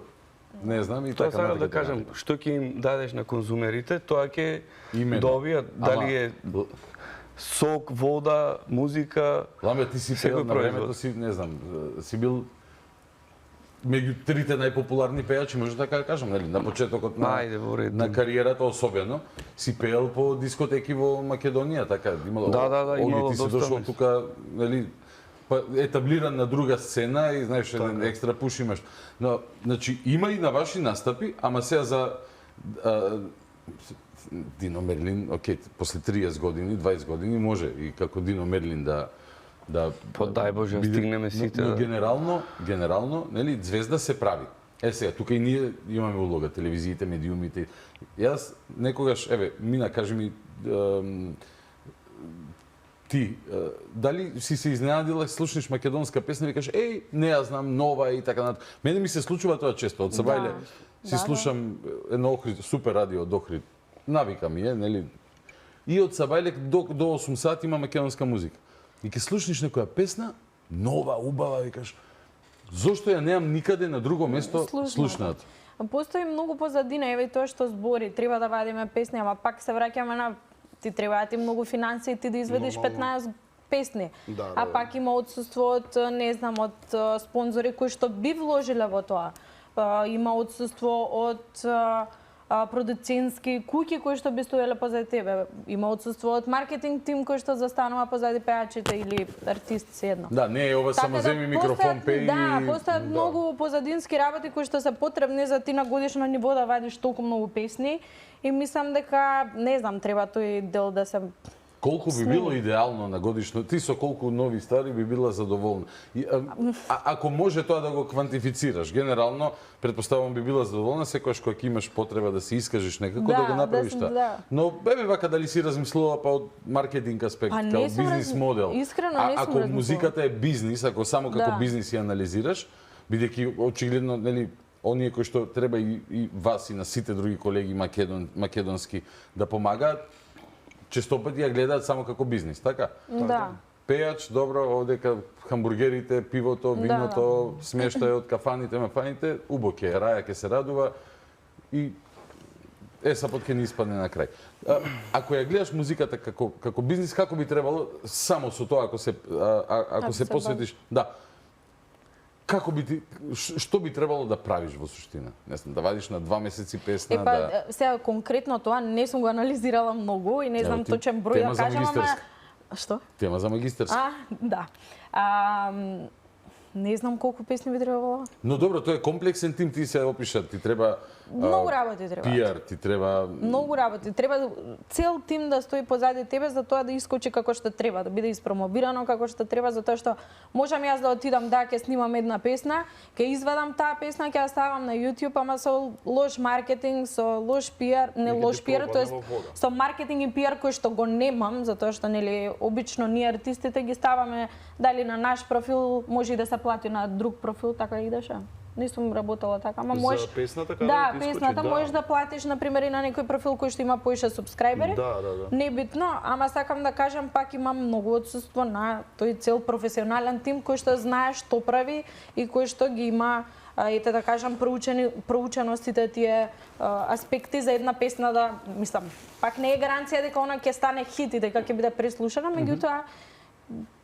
не знам, и така. Тоа сакам да кажам, што ќе им дадеш на конзумерите, тоа ќе добијат, дали е сок, вода, музика. Ламбе, ти си пеел на времето си, не знам, си бил меѓу трите најпопуларни пејачи, може така да кажам, нели? На почетокот на кариерата особено си пеел по дискотеки во Македонија, така имало. Имало ти си дошол тука, нели, етаблиран на друга сцена и знаеш еден екстра пуш имаш. Но значи има и на ваши настапи, ама сега за Дино Мерлин, окей, после 30 години, 20 години може и како Дино Мерлин да дај Боже, стигнеме сите. Но генерално, нели, звезда се прави. Сега, тука и ние имаме улога, телевизиите, медиумите. Јас некогаш, мина, кажи ми, ти, дали си се изненадила, слушнеш македонска песна и кажеш, не ја знам, нова и така натаму. Мене ми се случува тоа често. Од Сабајле си слушам едно Охрид, супер радио од Охрид. Навика ми е, нели? И од Сабајле до 8 сати има македонска музика. И ке слушнеш некоја песна, нова, убава, и кажеш, зошто ја немам никаде на друго место слушната? Постои многу позадина, еве тоа што збори, треба да вадиме песни, ама пак се враќаме на ти треба ти многу финансии ти да изведеш 15 песни. А пак има отсуство од, не знам, од спонзори кои што би вложиле во тоа. Има отсуство од продуцентски куќи кои што би стоеле позади тебе. Има отсуство од маркетинг тим кој што застанува позади пејачите или артисти седно. Да, не е ова само земи микрофон, пеј. Да, постојат многу позадински работи кои што се потребни за ти на годишно ниво да вадиш толку многу песни и мислам дека, не знам, треба тој дел да се Колку би било идеално на годишно, ти со колку нови стари би била задоволна. Ако може тоа да го квантифицираш, генерално, предпоставувам би била задоволна секогаш кога имаш потреба да се искажеш некако да го направиш тоа. Но вака дали си размислува па од маркетинг аспект, као бизнис модел. Ако музиката е бизнис, ако само како бизнис ја анализираш, бидејќи очигледно, нели, оние кои што треба и вас и на сите други колеги македонски да помагаат, често пати ја гледаат само како бизнис, така? Да. Пејач, добро, овдека хамбургерите, пивото, виното, смештајот, кафаните, мафаните, убоке, раја ке се радува и сапот ке ни испадне на крај. Ако ја гледаш музиката како бизнис, како би требало, само со тоа, ако се посветиш, како би ти, што би требало да правиш во суштина? Не знам, да вадиш на 2 месеци песна, сега конкретно тоа не сум го анализирала многу и не знам точен број да кажам, ама што? Тема за магистарски. Да. Не знам колку песни би требало. Но добро, тоа е комплексен тим, ти се опиша, ти треба многу работи треба. PR, ти треба многу работи. Треба цел тим да стои позади тебе за тоа да искочи како што треба, да биде испромовирано како што треба, затоа што можам јас да отидам ќе снимам една песна, ќе извадам таа песна, ќе ја ставам на YouTube, ама со лош маркетинг, со лош PR, не лош PR, тоест со маркетинг и PR кој што го немам, затоа што нели обично ние артистите ги ставаме дали на наш профил, може и да се плати на друг профил, така идеше. Не сум работела така, ама можеш... За песната така да ти песната можеш да платиш на пример и на некој профил кој што има поише субскрајбери. Небитно, ама сакам да кажам пак имам многу отсуство на тој цел професионален тим кој што знае што прави и кој што ги има ете да кажам проученостите тие аспекти за една песна да мислам. Пак не е гаранција дека она ќе стане хит и дека ќе биде преслушана, меѓутоа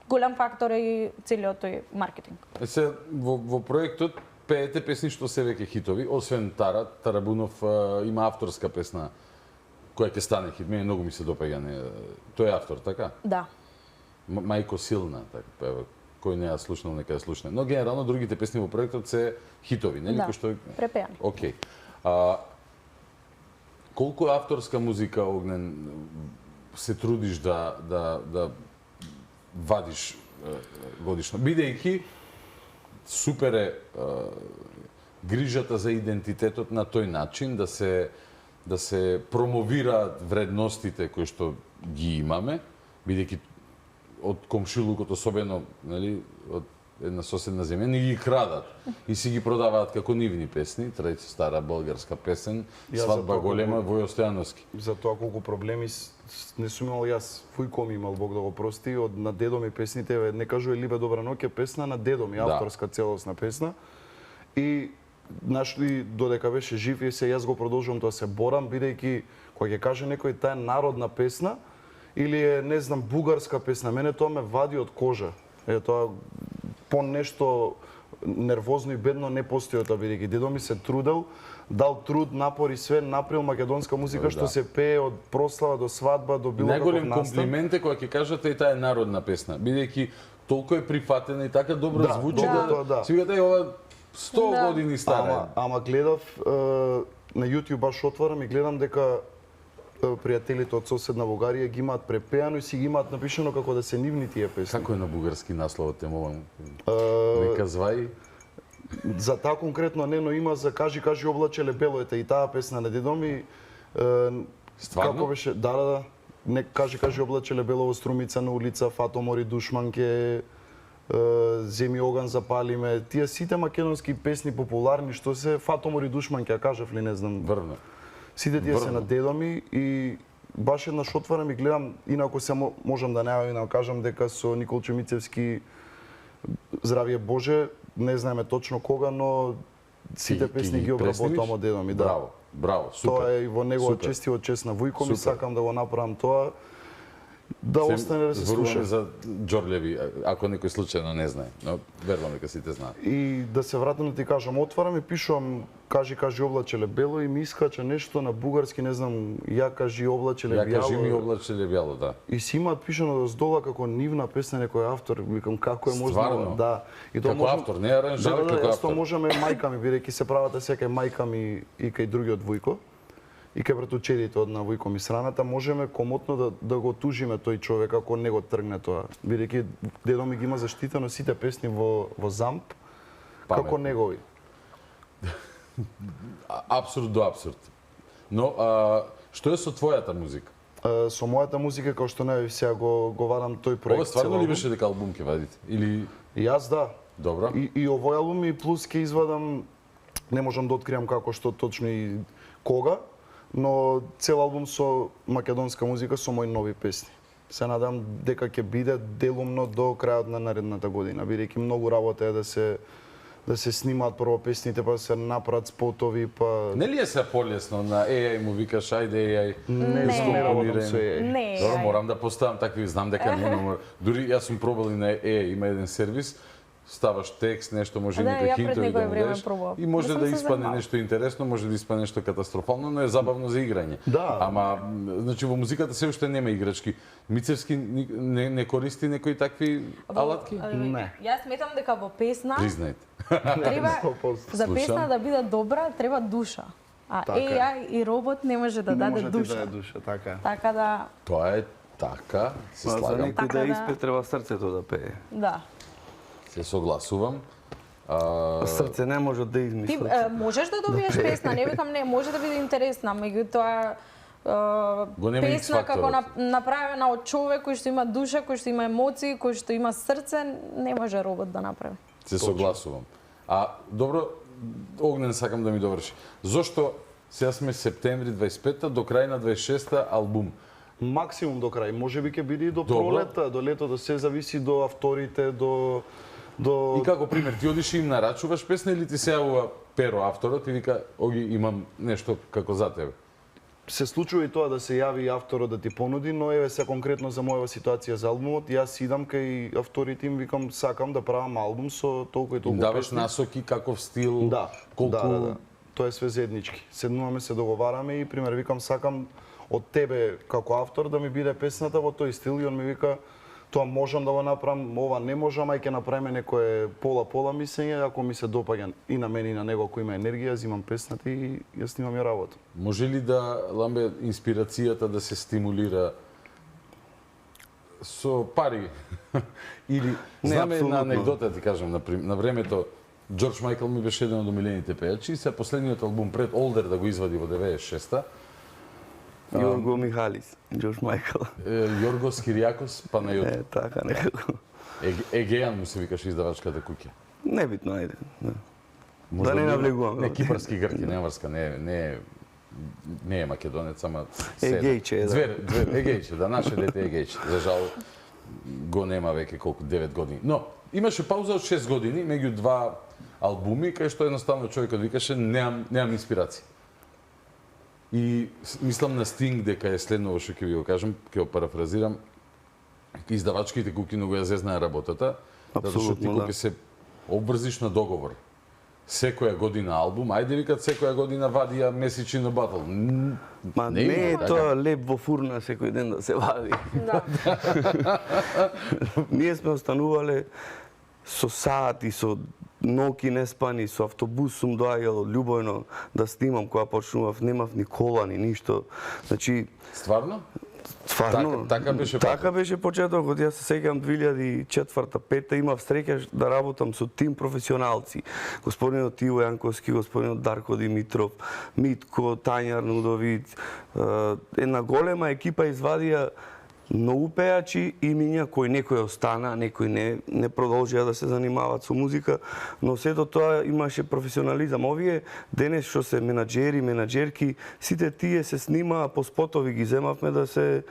голем фактор е и целиот тој маркетинг. Се во проектот пеете песни што се веќе хитови, освен Тарабунов има авторска песна која ќе стане хит. Мене многу ми се допаѓа, тој е автор, така? Да. Мајко Силна, така, кој не ја слушнал, нека ја слушне. Но генерално другите песни во проектот се хитови, нели? Да, препеани. Океј. Колку авторска музика, Огнен, се трудиш да вадиш годишно? Бидејќи супер е грижата за идентитетот на тој начин да се промовираат вредностите кои што ги имаме, бидејќи од комшилукот особено, нели, од една соседна земја, не ги крадат и си ги продаваат како нивни песни, трајца стара българска песен, свадба голема, Војо Стојановски. За тоа колку проблеми не сум имал јас, фујко ми имал Бог да го прости, од на дедо ми песните, не кажува Либе добра ноќе, песна на дедо ми, авторска целосна песна. И нашли додека беше жив и се јас го продолжувам тоа се борам, бидејќи кога ќе каже некој таа народна песна, или е, не знам, бугарска песна, мене тоа ме вади од кожа. Тоа по нешто нервозно и бедно не постои тоа, бидејќи дедо ми се трудел, дал труд, напор и све, направил македонска музика што се пее од прослава до свадба до било каков Најголем настан. комплимент е кога ќе кажете и таа е народна песна, бидејќи толку е прифатена и така добро звучи да си викате ова 100 години стара. Ама гледав на YouTube баш отварам и гледам дека пријателите од соседна Бугарија ги имаат препеано и си ги имаат напишано како да се нивни тие песни. Како е на бугарски насловот те молам? Нека звај. За таа конкретно не, но има за кажи облачеле белоете и таа песна на дедо ми. Стварно? Како беше? Да. Не кажи облачеле бело во струмица на улица, фатомори душманке, земи оган запалиме. Тие сите македонски песни популарни што се фатомори душманке, ја кажав ли не знам. Врно. Сите тие се на дедо ми и баш еднаш отварам и гледам, инаку се можам да не кажам дека со Николче Мицевски здравје Боже, не знаеме точно кога, но сите песни ги обработувам од дедо ми. Браво, браво, супер. Тоа е и во негова чест и од чест на Вујко ми, сакам да го направам тоа, да остане да се слуша. За Џорлеви, ако некој случајно не знае, но верувам дека сите знаат. И да се вратам да ти кажам, отварам и пишувам кажи облачеле бело и ми искача нешто на бугарски, не знам, ја кажи облачеле бјало. Ја кажи ми облачеле бјало, да. И си имаат пишано доздола како нивна песна некој автор, викам како е можно. Стварно? Да. И тоа како автор, не аранжер, како автор. Тоа можеме мајка ми, бидејќи се правата сека мајка ми и кај другиот Вујко. И кај братучедите од на Вујко ми сраната, можеме комотно да го тужиме тој човек ако не го тргне тоа. Бидејќи дедо ми ги има заштитено сите песни во ЗАМП како негови. Абсурд до абсурд. Но што е со твојата музика? Со мојата музика, како што најави сега го вадам тој проект. Ова стварно ли беше дека албум ќе вадите? Или Јас да. Добро. И овој албум и плюс ќе извадам, не можам да откриам како што точно и кога, но цел албум со македонска музика со мои нови песни. Се надам дека ќе биде делумно до крајот на наредната година, бидејќи многу работа е да се снимаат прво песните, па да се направат спотови, па... Не е се полесно на AI му викаш ајде AI? Не работам со AI. Не. Добро, морам да поставам такви, знам дека не. Дури јас сум пробал и на AI, има еден сервис, ставаш текст, нешто може некои хинтови да му дадеш и може да испадне нешто интересно, може да испадне нешто катастрофално, но е забавно за играње. Да. Ама, значи во музиката се уште нема играчки. Мицевски не користи некои такви алатки? Не. Јас сметам дека во песна Признајте. треба за песна да биде добра, треба душа. А AI и робот не може да даде душа. Не може да даде душа, така. Така да... Тоа е така, се За слагам. некој да испее треба срцето да пее. Да. Се согласувам. Срце не може да измисли. Ти можеш да добиеш песна, не викам не, може да биде интересна, меѓутоа песна како направена од човек кој што има душа, кој што има емоции, кој што има срце, не може робот да направи. Се согласувам. Добро, Огнен сакам да ми доврши. Зошто сега сме септември 25-та, до крај на 26-та албум? Максимум до крај, можеби ќе биде и до пролета, до летото, се зависи до авторите, до... И како пример, ти одиш и им нарачуваш песна или ти се јавува перо авторот и вика, оги имам нешто како за тебе? Се случува и тоа да се јави авторот да ти понуди, но еве се конкретно за мојава ситуација за албумот, јас идам кај авторите им викам сакам да правам албум со толку и толку песни. Даваш насоки, каков стил, колку... Да. Тоа е све заеднички. Седнуваме, се договараме и пример викам сакам од тебе како автор да ми биде песната во тој стил и он ми вика тоа можам да го направам, ова не можам, ај ќе направиме некое пола-пола мислење, ако ми се допаѓа и на мене и на него, ако има енергија, земам песната и ја снимам ја работа. Може ли да, Ламбе, инспирацијата да се стимулира со пари? Или, знаме една анекдота, ти кажам, на времето, Џорџ Мајкл ми беше еден од омилените пејачи и се последниот албум пред Олдер да го извади во 96-та. Јорго Михалис, Џорџ Мајкл. Јоргос Киријакос Панајотов. Така некако. Егејан му се викаш издавачката куќа. Небитно, ајде. Да не навлегуваме. Не, кипарски грки, немарска, не е македонец, ама... Егејче, да. Егејче, да, наше дете Егејче. За жал, го нема веќе колку 9 години. Но, имаше пауза од 6 години, меѓу два албуми, кај што едноставно човекот викаше, немам инспирација. И мислам на Стинг дека е следново што ќе ви го кажам, ќе го парафразирам, издавачките куки многу ја зезнаа работата, затоа што ти кога се обврзиш на договор, секоја година албум, ајде викат секоја година вадија месечи на батл. Ма не е тоа леп во фурна секој ден да се вади. Ние сме останувале со сати, со ноки неспани, со автобус сум доаѓал од Љубојно да снимам кога почнував, немав ни кола, ни ништо. Значи, стварно? Стварно, така беше почетокот. Јас се сеќавам 2004-2005 имав среќа да работам со тим професионалци. Господинот Иво Јанковски, господинот Дарко Димитров, Митко, Тањар Нудовиц, една голема екипа извадија многу пејачи и миња кои некој остана, некои не продолжија да се занимаваат со музика, но сето тоа имаше професионализам. Овие денес што се менаџери, менаџерки, сите тие се снимаа по спотови, ги земавме да се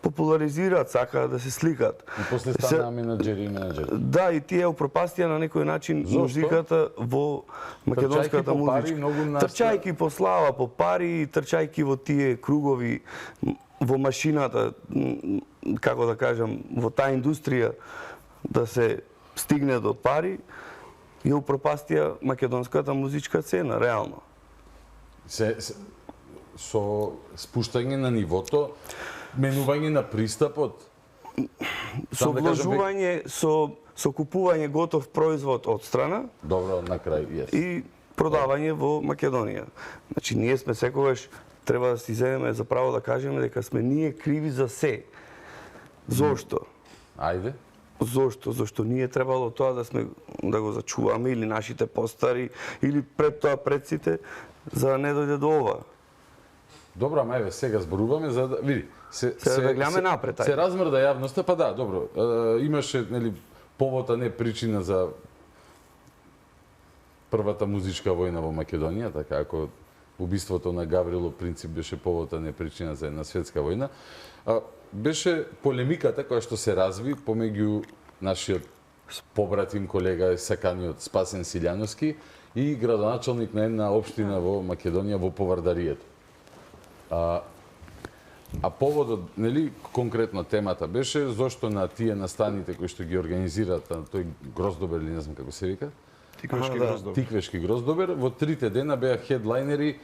популаризираат, сакаат да се сликат. И после станаа менаџери и менаџери. Да, и тие упропастија на некој начин музиката во македонската музика. Трчајки по слава, по пари, трчајки во тие кругови, во машината, како да кажам, во таа индустрија да се стигне до пари, и упропастија македонската музичка сцена, реално. Со спуштање на нивото, менување на пристапот, со вложување, со купување готов производ од страна. Добро, на крај, и продавање во Македонија. Значи, ние сме секогаш треба да си земеме за право да кажеме дека сме ние криви за се. Зошто? Ајде. Зошто? Зошто ние требало тоа да го зачуваме или нашите постари или пред тоа предците за да не дојде до ова. Добро, ама еве сега зборуваме за да види, се да гледаме напред. Се размрда јавноста, па да, добро. Имаше нели повод, а не причина за првата музичка војна во Македонија, така ако убиството на Гаврило Принцип беше повод, а не причина за една светска војна. Беше полемиката која што се разви помеѓу нашиот побратим, колега, саканиот Спасен Силјановски и градоначалник на една општина во Македонија во Повардарието. А поводот, нели, конкретно темата беше зошто на тие настаните кои што ги организираат тој Гроздобер или не знам како се вика, Тиквешки Гроздобер, во 3 дена беа хедлайнери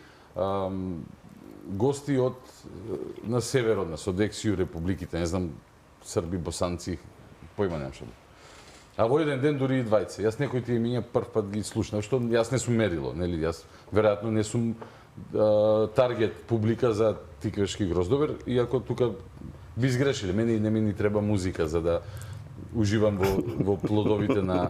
гости од на северот, на Содексију, републиките, не знам, срби, босанци, појма немам што. А во еден ден дури и двајце. Јас некои тие имиња прв пат ги слушнав, што јас не сум мерило, нели, јас веројатно не сум таргет публика за Тиквешки Гроздобер, иако тука би изгрешиле. Мене и не ми треба музика за да уживам во плодовите на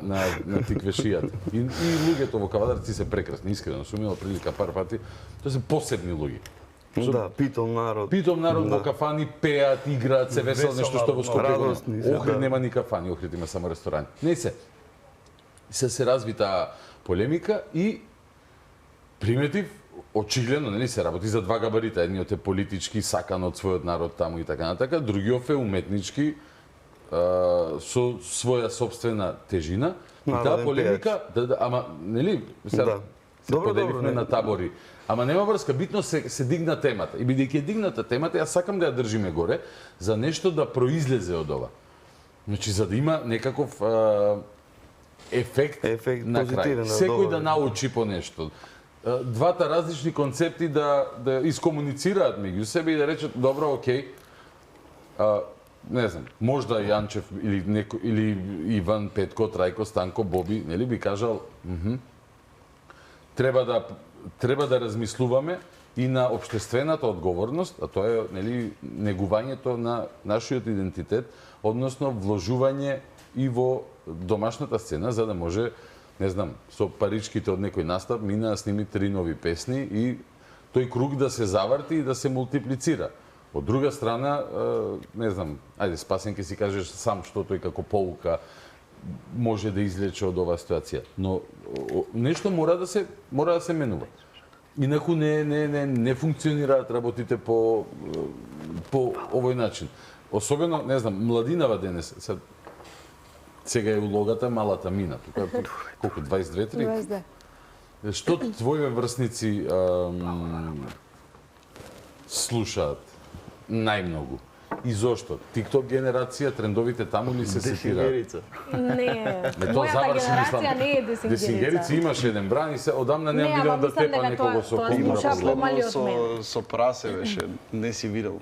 тиквешијата. И луѓето во Кавадарци се прекрасни, искрено сум имал прилика пар пати. Тоа се посебни луѓе. Да, питом народ. Питом народ во кафани пеат, играат, се веселат, нешто што во Скопје. Охрид нема ни кафани, Охрид има само ресторани. Не се разви таа полемика и приметив очигледно, нели, се работи за два габарита. Едниот е политички, сакан од својот народ таму и така натака, другиот е уметнички, со своја собствена тежина. И таа полемика, ама, нели, се поделивме на табори. Ама нема врска, битно се дигна темата. И бидејќи е дигната темата, јас сакам да ја држиме горе, за нешто да произлезе од ова. Значи, за да има некаков ефект на крај. Секој да научи по нешто. Двата различни концепти да искомуницираат меѓу себе и да речат, добро, окей, не знам, можда Јанчев или Иван, Петко, Трајко, Станко, Боби, нели би кажал, треба да размислуваме и на општествената одговорност, а тоа е, нели, негувањето на нашиот идентитет, односно вложување и во домашната сцена, за да може, не знам, со паричките од некој настап мина да сними 3 нови песни и тој круг да се заврти и да се мултиплицира. Од друга страна, не знам, ајде, Спасен ке си кажеш сам што тој како поука може да излече од оваа ситуација. Но нешто мора да се менува. Инаку не функционираат работите по овој начин. Особено, не знам, младинава денес, сега е улогата малата мина, тука колку 22-3? 22. Што твоите врсници слушаат најмногу? И зошто? TikTok генерација, трендовите таму ли се сетираат? Не, тоа мојата заврши, генерација мислам. не е десингерица. Десингерици имаше еден бран и се одамна Не, немам видел ама да мислам тепа дека некого со тоа комура. слуша помали од мене. Со прасе беше, не си видел.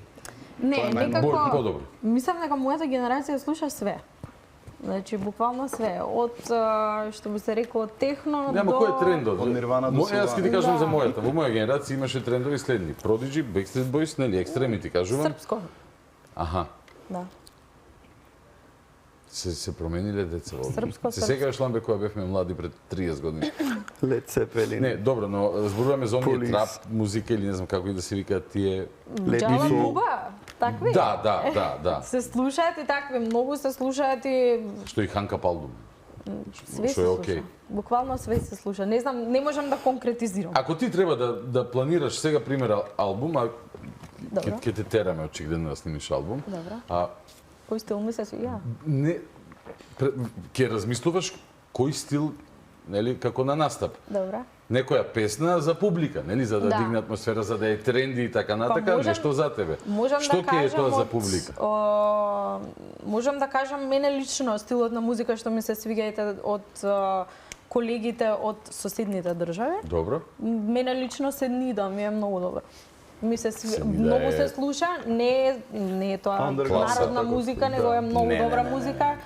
Не, Тоа е некако... Подобро. Мислам дека мојата генерација слуша све. Значи, буквално све. Од, што би се рекло, техно Нема до... кој е трендот? Од Нирвана до Јас ќе ти кажам Да. за мојата. Во моја генерација имаше трендови следни: Prodigy, Backstreet Boys, нели, Екстреми ти кажувам. Српско. Аха. Да. Се промениле деца во. Српско, Се секогаш ламбе кога бевме млади пред 30 години. Led Zeppelin. Не, добро, но зборуваме за оние Police. трап музика или не знам како и да се викаат тие. Джава Буба, такви. Да. Се слушаат и такви, многу се слушаат и Што и Ханка Палдум. све Што се е слуша. окей. Буквално све се слуша. Не знам, не можам да конкретизирам. Ако ти треба да планираш сега пример албум, а Добро. ќе те тераме очигледно да снимиш албум. Добро. А Кој стил ми се свија? не ќе размислуваш кој стил, нели, како на настап. Добро. Некоја песна за публика, нели, за да Да. дигне атмосфера, за да е тренди и така натака, можам- нешто за тебе. Можам Што да ќе е кажам тоа за од, публика? можам да кажам мене лично стилот на музика што ми се свиѓа од колегите од соседните држави. Добро. Мене лично Седнида ми е многу добро. Ми се Седнида многу е- се слуша, не е тоа Класа, народна така, музика, да. него е многу Не, добра не. музика.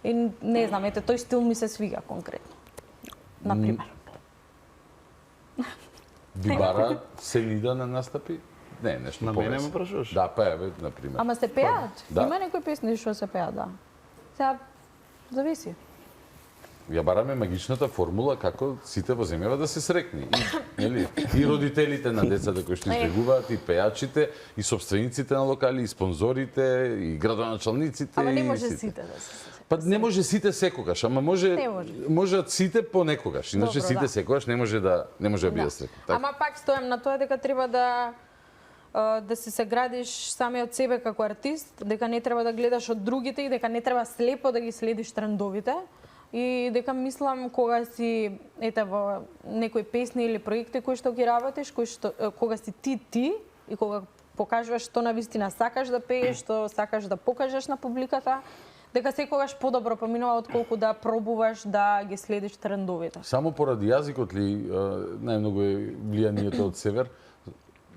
И не знам, ете тој стил ми се свига конкретно. На пример. Ви бара Седнида на настапи? Не, нешто На мене повеќе. ме прашуваш? Да, па еве, на пример. Ама се пеат? Да. Има некои песни што се пеат, да. Сега зависи. Ја бараме магичната формула како сите во земјава да се срекни. И, нели, и родителите на децата кои што избегуваат, и пеачите, и собствениците на локали, и спонзорите, и градоначалниците. Ама не и може сите. сите да се. Па не може сите секогаш, ама Не може. можат сите понекогаш. Иначе Добро, сите да. секогаш не може да бидат срекни. Така. Ама пак стојам на тоа дека треба да се градиш сами од себе како артист, дека не треба да гледаш од другите и дека не треба слепо да ги следиш трендовите. И дека мислам кога си во некои песни или проекти кои што ги работиш, кога си ти и кога покажуваш што навистина сакаш да пееш, што сакаш да покажеш на публиката, дека секогаш подобро поминува отколку да пробуваш да ги следиш трендовите. Само поради јазикот ли најмногу е влијанието од север?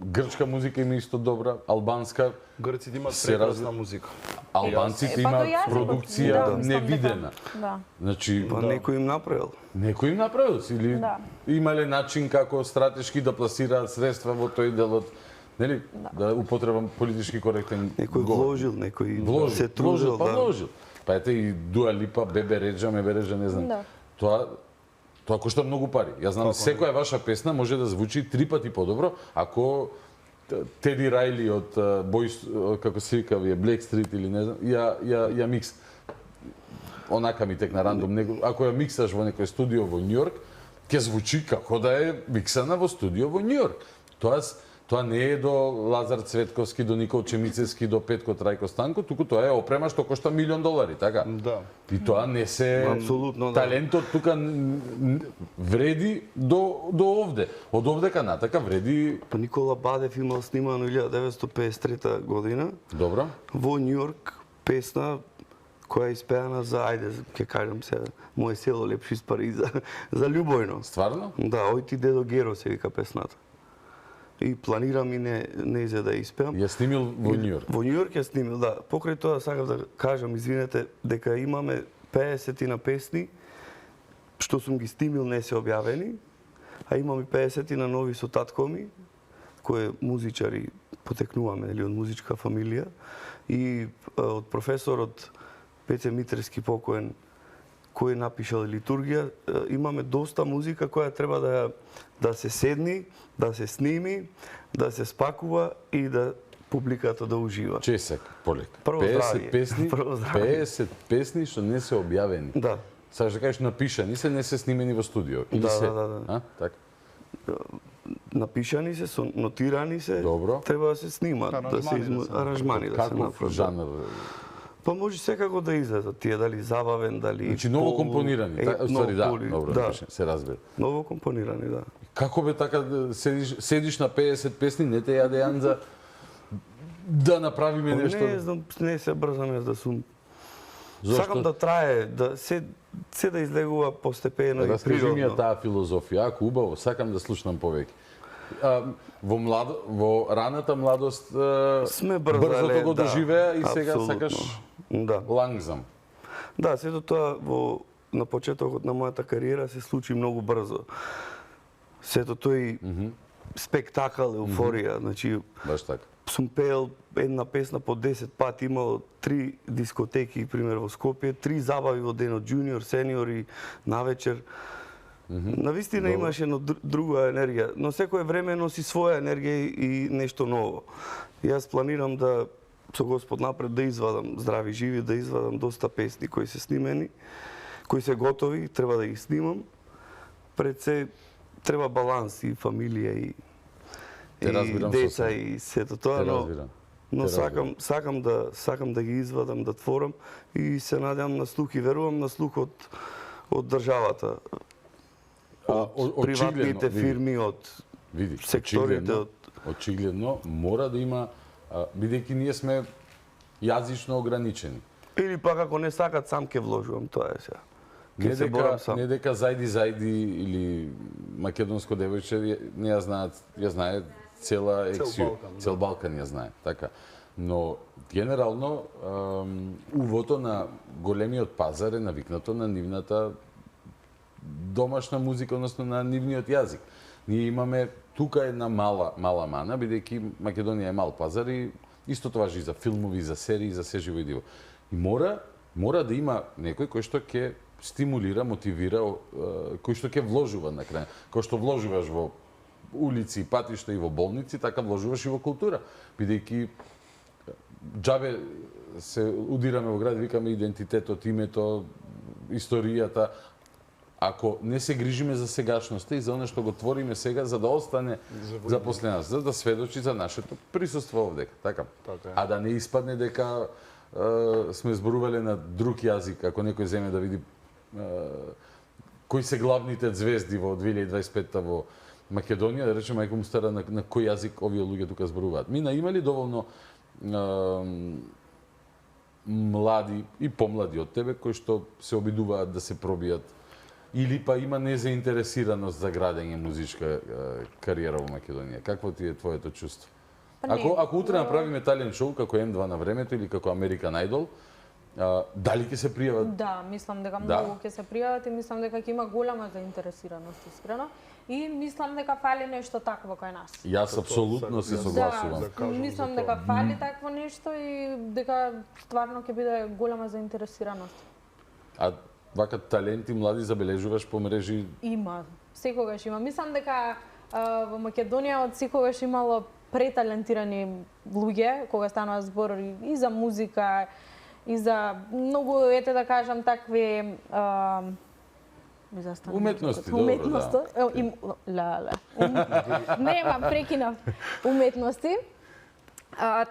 Грчка музика има исто добра, албанска. Грците имаат се прекрасна музика. Албанците Па имаат до јазикот, продукција да, мислам невидена. Да. Значи, Па некој им направил. Некој им направил или Да. имале начин како стратешки да пласираат средства во тој дел од, нели, да употребам политички коректен Некој говор. вложил, некој се вложил, трудил, па да. вложил. Па ете и Дуа Липа, Бебе Реджа, Мебе Реджа, не знам. Да. Тоа кошта многу пари. Јас знам, секоја ваша песна може да звучи 3 пати подобро ако Теди Рајли од Бойс, како се вика, Black Street или не знам, ја микс. Онака ми текна рандом. Ако ја миксаш во некој студио во Њујорк, ќе звучи како да е миксана во студио во Њујорк. Тоа не е до Лазар Цветковски, до Никол Чемицевски, до Петко Трајко Станко, туку тоа е опрема што кошта $1.000.000, така? Да. И тоа не се... Апсолутно, да. Талентот тука вреди до овде. Од овдека натака вреди... Па Никола Бадев имал снимано 1953 година. Добро. Во Њујорк песна која е испеана за, ајде, ќе кажам се, моje село лепши из Париза, за Љубојно. Стварно? Да, ој ти дедо Геро се вика песната. И планирам и не за да испеам. Ја снимил во Њујорк. Во Њујорк ја снимил, да. Покрај тоа сакам да кажам, извинете, дека имаме 50 на песни што сум ги снимил, не се објавени, а имам и 50 на нови со татко ми, кои музичари потекнуваме, или од музичка фамилија, и од професорот Пеце Митерски покоен, кој напишал литургија, имаме доста музика која треба да се седни, да се сними, да се спакува и да публиката да ужива. Чесек, полек. Прво 50 здравје. песни, Прво здравје. 50 песни што не се објавени. Да. Сакаш да кажеш напишани се, не се снимени во студио. Или Да, се, да. А? Така. Напишани се, нотирани се, Добро. треба да се снимат, да се аранжмани да се Каков направат. жанр? Па може секако да излезат тие, дали забавен, дали Значи ново компонирани. Ствари, да, добро, да. се разбира. Ново компонирани, да. Како бе така седиш на 50 песни, не те јаде Јан за да направиме нешто? Не знам, не се брзам јас да сум. Зошто? Сакам да трае, да се да излегува постепено и Раскажи ми ја природно. таа филозофија, ако убаво, сакам да слушнам повеќе. Во раната младост сме брзото го доживеа и сега апсолутно. сакаш да. лангзам. Да, сето тоа на почетокот на мојата кариера се случи многу брзо. Сето тој спектакл, еуфорија, значи баш така. Сум пеел една песна по 10 пати, имало 3 дискотеки, пример во Скопје, 3 забави во денот, джуниор, сениор и навечер. Навистина имаше едно друга енергија, но секое време носи своја енергија и нешто ново. Јас планирам да со Господ напред да извадам здрави живи, да извадам доста песни кои се снимени, кои се готови, треба да ги снимам. Пред се треба баланс и фамилија и деца и сето тоа, но сакам да ги извадам, да творам и се надевам на слух и верувам на слух од државата. Од приватните фирми, од секторите. Очигледно мора да има, бидејќи ние сме јазично ограничени. Или пак ако не сакат, сам ке вложувам, тоа е сега. Не дека зајди или македонско девојче не ја знаат, ја знае цела ексио, цел Балкан ја знае, така. Но генерално увото на големиот пазар е навикнато на нивната домашна музика, односно на нивниот јазик. Ние имаме тука една мала мана, бидејќи Македонија е мал пазар и исто тоа важи за филмови, за серии, за се живо и диво. И мора да има некој кој што ќе стимулира, мотивира, кој што ќе вложува на крај. Кој што вложуваш во улици, патишта и во болници, така вложуваш и во култура. Бидејќи џабе се удираме во град, викаме идентитетот, името, историјата. Ако не се грижиме за сегашноста и за оно што го твориме сега, за да остане за после нас, за да сведочи за нашето присуство овдека, така? А да не испадне дека сме зборувале на друг јазик, ако некој земе да види кои се главните звезди во 2025-та во Македонија, да рече мајко му стара на кој јазик овие луѓе тука зборуваат. Мина има ли доволно млади и помлади од тебе кои што се обидуваат да се пробијат или па има незаинтересираност за градење музичка кариера во Македонија? Какво ти е твоето чувство? Ако утре направиме талент шоу како М2 на времето или како American Idol, дали ќе се пријават? Да, мислам дека многу ќе се пријават и мислам дека ќе има голема заинтересираност, искрено. И мислам дека фали нешто такво кај нас. Јас апсолутно се согласувам. Да, мислам дека фали такво нешто и дека стварно ќе биде голема заинтересираност. А вака таленти млади забележуваш по мрежи? Има, секогаш има. Мислам дека во Македонија од секогаш имало преталентирани луѓе кога станува збор и за музика и за многу, ете да кажам, такви уметности, Нема, прекинав. Уметности.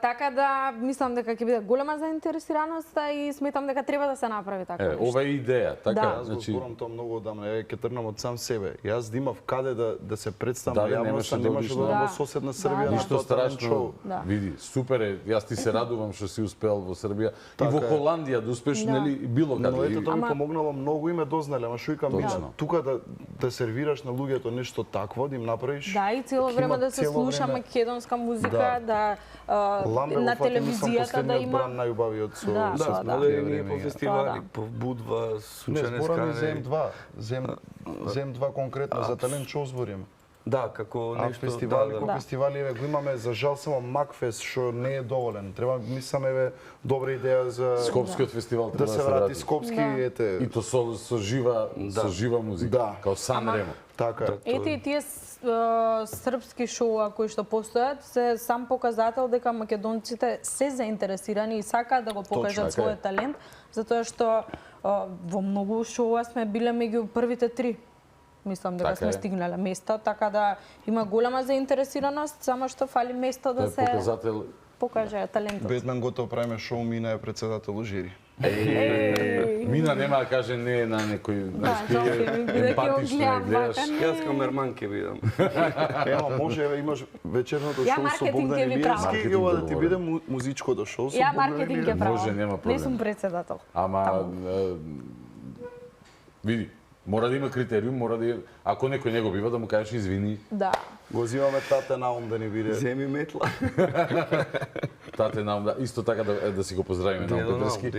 Така да, мислам дека ќе биде голема заинтересираност и сметам дека треба да се направи така нешто. Ова е идеја, така? Јас го зборам тоа многу одамна, ќе тргнам од сам себе. Јас да имав каде да се представам на јавноста, немаше да одам во соседна Србија на ништо страшно. Види, супер е, јас ти се радувам што си успел во Србија и во Холандија да успеш, нели, било каде. Но ето тоа ми помогнало многу и ме дознале, ама што викам, тука да сервираш на луѓето нешто такво, да им направиш. Да, и цело време да се слуша македонска музика, да на телевизијата да има најубавиот со ние по фестивали, по Будва, Сучане Не, зборам и за М2. За М2 конкретно, за талент шоу збориме. Да, како нешто фестивали, фестивали еве го имаме за жал само Макфест што не е доволен. Треба мислам еве добра идеја за Скопскиот фестивал треба да се врати Скопски ете и то со жива музика, као Сан Ремо. Така. Ете и тие српски шоуа кои што постојат се сам показател дека македонците се заинтересирани и сакаат да го покажат својот талент, затоа што во многу шоуа сме биле меѓу првите 3. Мислам дека сме стигнале место, така да има голема заинтересираност, само што фали место да се... Тоа е показател покаже талентот. Бетмен готов правиме шоу, Мина е председател у жири. Мина нема да каже не на некој емпатично ја гледаш. Јас камерман ке бидам. Ема може имаш вечерното Ја шоу со маркетинг Богдан ќе ви правам. Илиевски и ова да ти биде музичкото шоу со Ја Богдан маркетинг Илиевски. ќе правам. Може, нема Не проблем. сум председател. Ама види, мора да има критериум, мора да ако некој не го бива да му кажеш извини. Да. Го зимаме тате наум да ни биде. Земи метла. Тате наум, да, исто така да си го поздравиме на Петрески.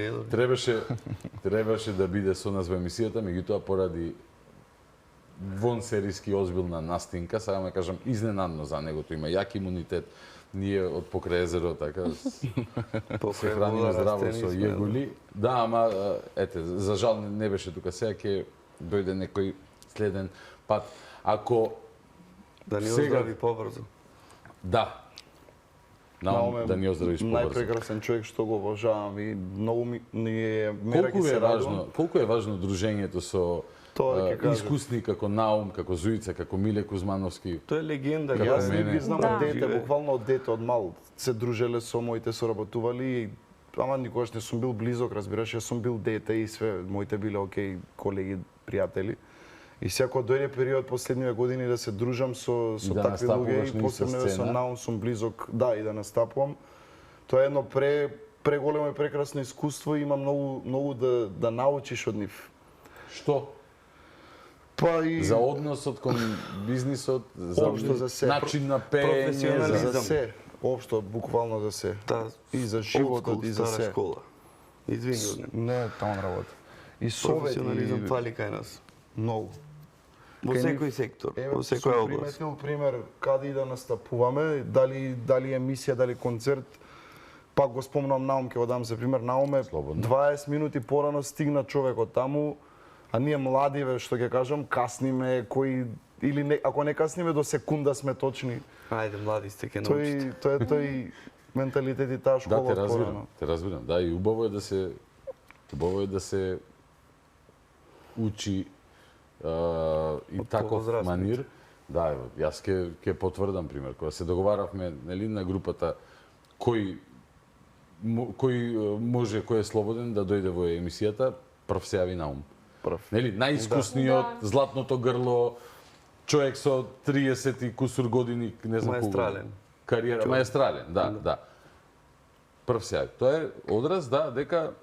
Требаше да биде со нас во емисијата, меѓутоа поради вон серијски озбилна настинка, сега ме кажам изненадно за него, тој има јак имунитет. Ние од покрај езеро така се храниме здраво со јегули. Да, ама ете, за жал не беше тука, сега ќе дојде некој следен пат. Ако да ни оздрави побрзо. Да. Науме, да ни оздравиш побрзо. Најпрекрасен човек што го обожавам и многу ми е мера ќе се радувам. Колку е важно дружењето со искусни како Наум, како Зуица, како Миле Кузмановски. Тоа е легенда. Јас ги знам од дете, буквално од дете, од мал се дружеле со моите соработували, ама никогаш не сум бил близок, разбираш, јас сум бил дете и све моите биле окей колеги, пријатели. И секој дојде период последниве години да се дружам со такви луѓе и посебно со Наум сум близок, да, и да настапувам. Тоа е едно преголемо и прекрасно искуство и има многу да научиш од нив. Што? Па и за односот кон бизнисот, за начин на пеење, за се. Општо, буквално за се. И за животот, и за се. Школа. Извини. Не, таму работа. И професионализам фали кај нас. Многу. Во секој сектор, во секоја област. Приметил пример каде и да настапуваме, дали емисија, дали концерт, пак го спомнам Наум, ќе го дам за пример, Науме, 20 минути порано стигна човекот таму, а ние младиве, што ќе кажам, касниме, или не, ако не касниме до секунда сме точни. Ајде, млади сте ќе научите. Тоа е тој менталитет и таа школа порано. Те разбирам. Да, и убаво е да се учи и таков манир. Да, јас ќе потврдам пример. Кога се договаравме нели на групата кој може, кој е слободен да дојде во емисијата, прв се јави Наум. Нели, најискусниот, златното грло, човек со 30 и кусур години, не знам колку. Кариера, маестрален, да. Прв се јави. Тоа е одраз, да, дека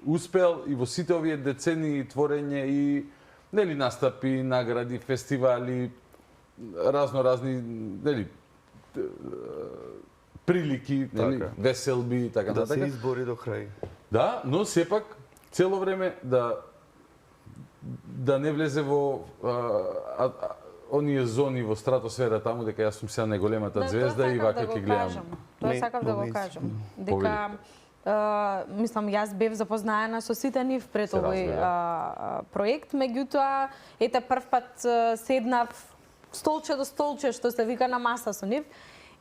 успел и во сите овие децении творење и нели настапи, награди, фестивали, разни нели прилики, нели веселби и така нататака. Да се избори до крај. Да, но сепак цело време да не влезе во оние зони во стратосфера таму дека јас сум сега најголемата звезда и вака ќе гледам. Тоа сакав да го кажам. Дека мислам, јас бев запознаена со сите нив пред овој проект, меѓутоа, ете прв пат седнав столче до столче, што се вика на маса со нив,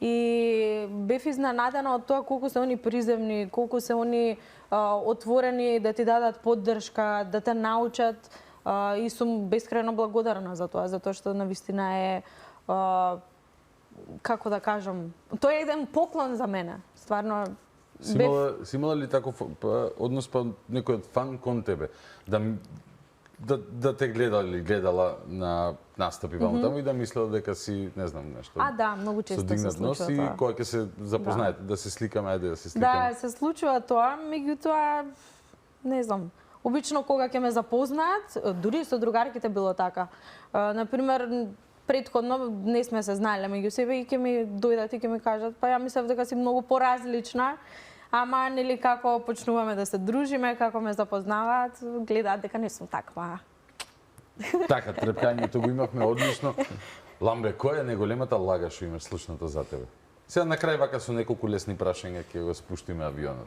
и бев изненадена од тоа колку се они приземни, колку се они отворени да ти дадат поддршка, да те научат, и сум бескрено благодарна за тоа, затоа што навистина е, како да кажам, тоа е еден поклон за мене, стварно. Си имала ли таков однос па некој фан кон тебе? Да те гледала на настапи таму и да мислела дека си, не знам, нешто. Да, многу често се случува тоа. И кога ќе се запознаете, да се сликаме, ајде да се сликаме. Да, се случува тоа, меѓутоа, не знам, обично кога ќе ме запознаат, дури со другарките било така. Например, претходно не сме се знаеле меѓу себе и ќе ми дојдат и ќе ми кажат, па ја мислев дека си многу поразлична, ама нели како почнуваме да се дружиме, како ме запознаваат, гледаат дека не сум таква. Така, трепкањето го имавме одлично. Ламбе, која е најголемата лага што имаш слушната за тебе? Сега на крај вака со неколку лесни прашања ќе го спуштиме авионот.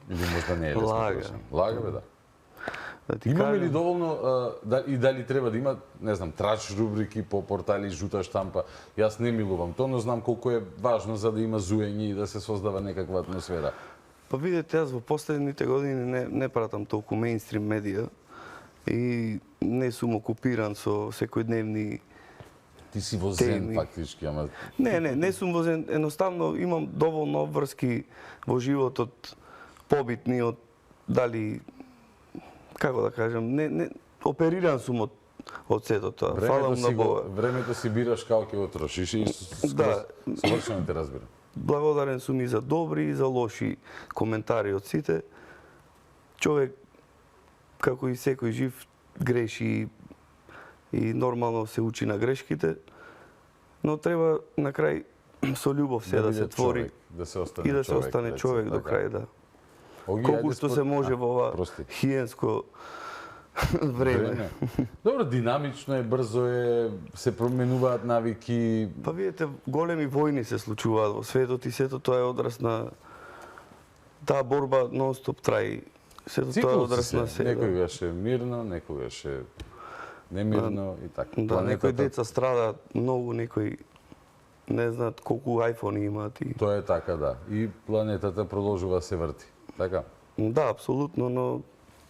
Или можда не е лесно прашање. Лага, бе, да. Имаме ли доволно и дали треба да има, не знам, траш рубрики по портали жута штампа? Јас не милувам тоа, но знам колку е важно за да има зуење и да се создава некаква атмосфера. Па видете, јас во последните години не пратам толку мејнстрим медија и не сум окупиран со секојдневни Ти си во зен фактички, ама... Не сум во зен. Едноставно имам доволно обврски во животот, побитни од дали, како да кажам, не опериран сум од сето тоа. Фалам на Бога. Времето си бираш како ќе го трошиш и совршено те разбирам. Благодарен сум и за добри и за лоши коментари од сите. Човек, како и секој жив, греши и нормално се учи на грешките, но треба на крај со љубов се да се твори и да се остане човек до крај, да. Колку што се може во ова хиенско време. Добро, динамично е, брзо е, се променуваат навики. Па видите, големи војни се случуваат во светот и сето тоа е одраз на таа борба нон-стоп траи. Сето тоа е одраз на се. Некогаш е мирно, некогаш е немирно и така. Да, некои деца страдаат многу, некои не знаат колку айфони имаат. Тоа е така, да. И планетата продолжува се врти. Така? Да, апсолутно, но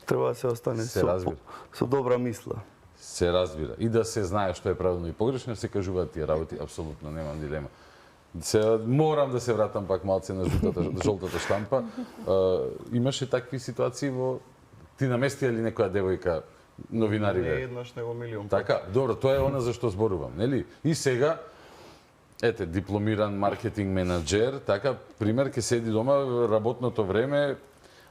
треба да се остане со добра мисла. Се разбира. И да се знае што е правилно и погрешно, се кажуваат тие работи, апсолутно немам дилема. Морам да се вратам пак малце на жолтата штампа. Имаше такви ситуации ти наместија ли некоја девојка новинари? Не еднаш, него милион. Така, добро, тоа е она за што зборувам, нели? И сега ете, дипломиран маркетинг менаџер, така, пример, ќе седи дома работното време,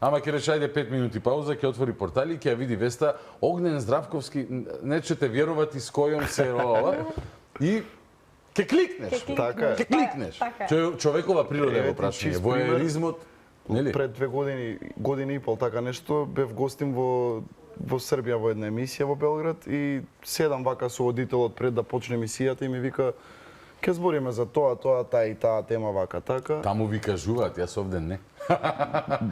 ама ќе рече, ајде 5 минути пауза, ќе отвори портали и ќе ја види веста Огнен Здравковски, не чете верувати с којом се ова, и ќе кликнеш. Така е. Ќе кликнеш. Човекова природа е во прашање, воеризмот, нели? Пред 2 години и пол, така нешто, бев гостим во Србија во една емисија во Белград и седам вака со водителот пред да почне емисијата и ми вика ќе збориме за тоа, таа и таа тема вака така. Таму ви кажуваат, јас овде не.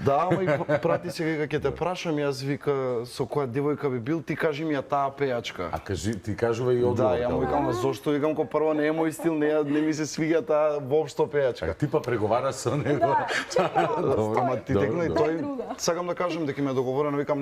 Да, ама и прати се дека ќе те прашам, јас вика со која девојка би бил, ти кажи ми ја таа пејачка. А ти кажува и одговор. Да, ја му викам, зошто викам ко прво не е мој стил, не ми се свиѓа таа воопшто пејачка. А ти па преговараш со него. Добро, ама ти текна и тој сакам да кажам дека ми е договорено, викам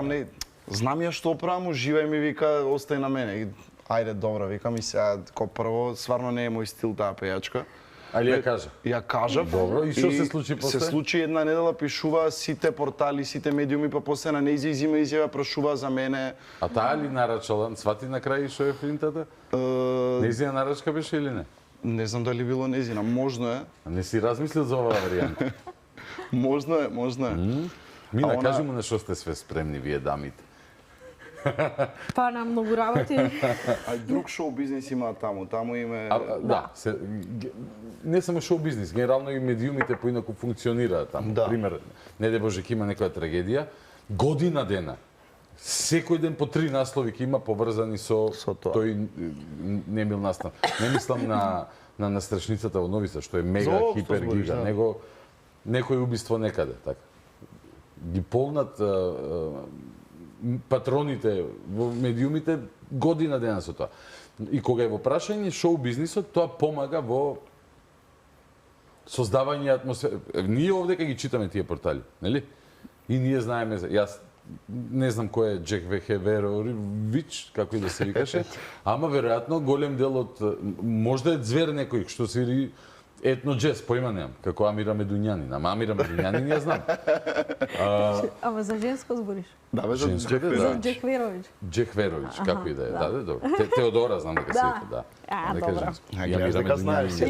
не. Знам ја што правам, уживај ми вика, остај на мене. Ајде, добро, викам и сега, ко прво, сварно не е мој стил таа пејачка. Али ја кажа? Ја кажав. Добро, и што се случи после? Се случи една недела, пишува сите портали, сите медиуми, па после на нејзи изима изјава, прашува за мене. А таа ли нарачала? Свати на крај што е финтата? Нејзина нарачка беше или не? Не знам дали било нејзина, можно е. Не си размислил за оваа варијанта? Можно е. Мина, кажи му на што сте све спремни вие дамите. Па на многу работи. А друг шоу бизнис има таму. Таму име... Да, не само шоу бизнис, генерално и медиумите поинаку функционираат таму. Пример, не де Боже, ќе има некоја трагедија, година дена. Секој ден по 3 наслови ќе има поврзани со тој немил настан. Не мислам на настрашницата во Нови Сад, што е мега хипер гига, него некој убиство некаде, така. Ги полнат патроните во медиумите година дена со тоа. И кога е во прашање шоу бизнисот, тоа помага во создавање атмосфера. Ние овде кога ги читаме тие портали, нели? И ние знаеме, јас не знам кој е Джек Вехеверович, како и да се викаше, ама веројатно голем дел од можда е звер некој што свири етно джез, поима немам, како Амира Медуњанин. Ама Амира Медуњанин ја знам. Ама за женско збориш? Да, бе, за Джек Верович. Джек Верович, како и да е. Да, добро. Теодора знам дека се вика, да. Добро. Ја дека знаеш, си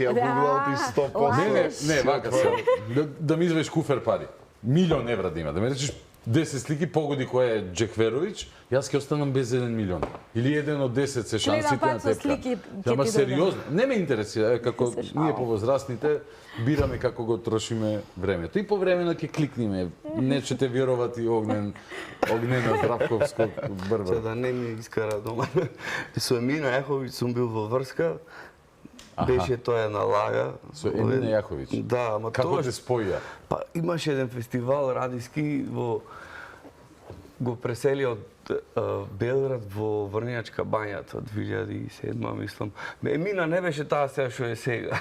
ја гуглал ти 100%. Не, вака се. Да ми извадиш куфер пари. €1.000.000 да има. Да ме речеш 10 слики погоди кој е Джек Верович, јас ќе останам без 1 милион. Или 1 од 10 се шансите на тепка. Ама сериозно, не ме интересира, како ние повозрастните бираме како го трошиме времето. И по времено ќе кликниме, не ќе те веровати Огнена Здравковско брва. Да не ми искара дома. Со Емина Јаховиќ сум бил во врска, беше тоа на лага. Со Емина Јаховиќ? Да, ама како те споја? Па имаше еден фестивал радиски го пресели од Белград во Врнејачка бањата 2007, мислам. Мина не беше таа сега што е сега.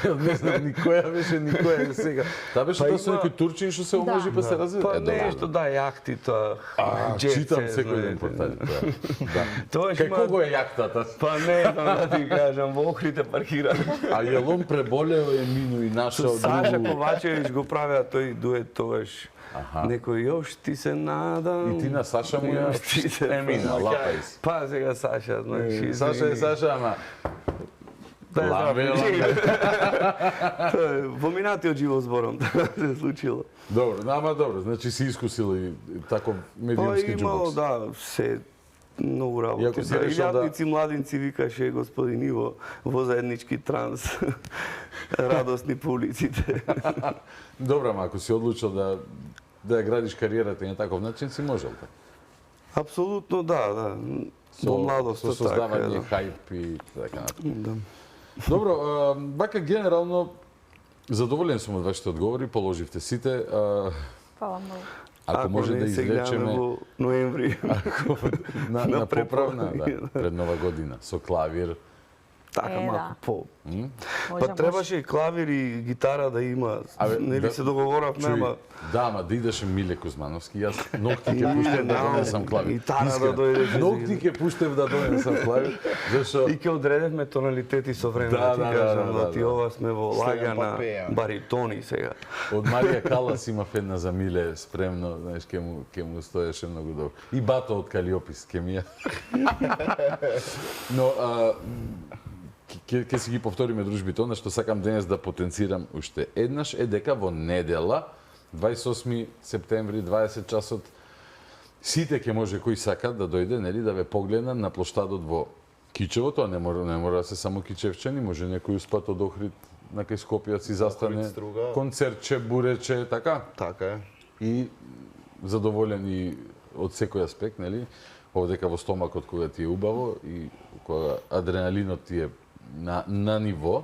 Не знам ни која беше, ни која е сега. Таа беше тоа со некој турчин што се омажи па се развива. Па нешто, да, јахти тоа. Читам секој ден портали. Кај кого е јахтата? Па не знам да ти кажам, во Охрите паркира. А Јелон преболео е Мину и нашao другу. Саша Ковачевич го правеа тој дует тогаш. Некој још ти се надам. И ти на Саша му ја премина, лапај си. Па сега Саша, значи. Саша е Саша, ама... Во минатиот живот зборам, тоа се случило. Добро, ама добро, значи си искусил и тако медиумски джубокс. Да, се многу работи. Илјадници младинци викаше господин Иво во заеднички транс. Радосни по улиците. Добро, ама ако си одлучил да ја градиш кариерата на таков начин, си можел така? Апсолутно да. Во младоста така. Со создавање хајп и така натаму. Добро, вака генерално задоволен сум од вашите одговори, положивте сите. Фала многу. Ако може да извлечеме во ноември на поправна, пред нова година со клавир. Така малку по. Па требаше и клавир и гитара да има. Нели се договоравме, ама да, ама да идеше Миле Кузмановски, јас ногти ќе пуштев да донесам клавир. Гитара да дојде. Ногти ќе пуштев да донесам клавир, зашто и ќе одредевме тоналитети со време, да ти кажам, да ти ова сме во лагана баритони сега. Од Марија Калас имав една за Миле спремно, знаеш, ќе му стоеше многу добро. И Бато од Калиопис ќе ми ја. Но ќе си ги повториме дружбите, она што сакам денес да потенцирам уште еднаш е дека во недела 28 септември 20 часот сите ќе може кој сака да дојде, нели, да ве погледа на плоштадот во Кичево, тоа не мора да се само кичевчани, може некој успат од Охрид на кај Скопје си застане, концертче, бурече, така? Така е. И задоволени од секој аспект, нели? Овдека во стомакот кога ти е убаво и кога адреналинот ти е на ниво,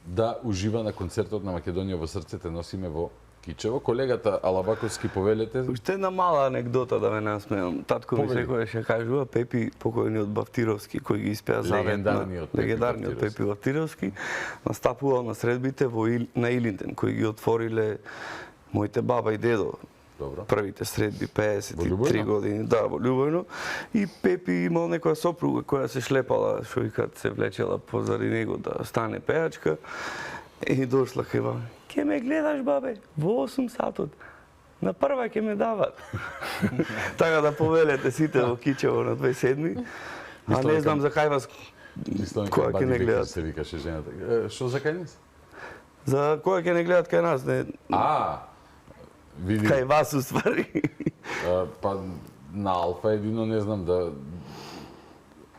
да ужива на концертот на Македонија во срцете носиме во Кичево. Колегата Алабаковски повелете. Уште една мала анекдота да ме насмеам. Татко ми секогаш ја кажува Пепи, покојниот Бавтировски, кој ги испеа заветно. Легендарниот Пепи Бавтировски настапувал на средбите на Илинден, кои ги отвориле моите баба и дедо. Добро. Првите средби 53 години, да, во Љубојно. И Пепи имал некоја сопруга која се шлепала, што и кад се влечела позади него да стане пеачка. И дошла кај ке ме гледаш, бабе, во 8 сатот. На прва ќе ме дават. Така да повелете сите во Кичево на 27. А не знам за кај вас која ќе не гледат. Се викаше жената. Што за кај нас? За која ќе не гледат кај нас, не. Види. Кај вас уствари. Па на Алфа едино не знам да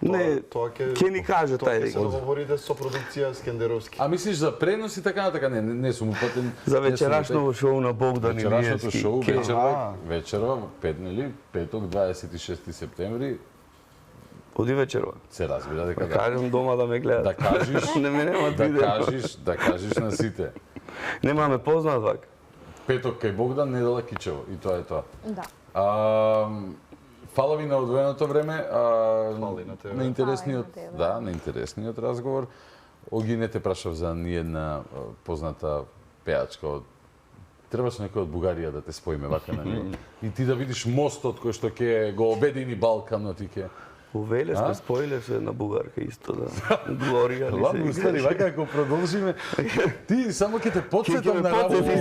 не, ќе ни кажа тај дека. Тоа ќе се договорите со продукција Скендеровски. А мислиш за пренос и така натака? Не сум упатен. За вечерашното шоу на Богдан Илиевски. Вечерашното шоу вечерва, петок 26 септември. Оди вечерва. Се разбира дека да. Кажам дома да ме гледат. Да кажеш, не ме нема да кажеш на сите. Немаме познат вак. Петок кај Богдан, недела Кичево. И тоа е тоа. Да. Фала ви на одвоеното време, на интересниот разговор. Оги не те прашав за ниедна позната пеачка. Требаше некој од Бугарија да те споиме вака на него. И ти да видиш мостот кој што ќе го обедини Балканот и ќе... Увеле сме споиле се на бугарка исто, да. Глорија ли се. Ладно, стари, вака ако продолжиме, ти само ќе те подсетам на работи.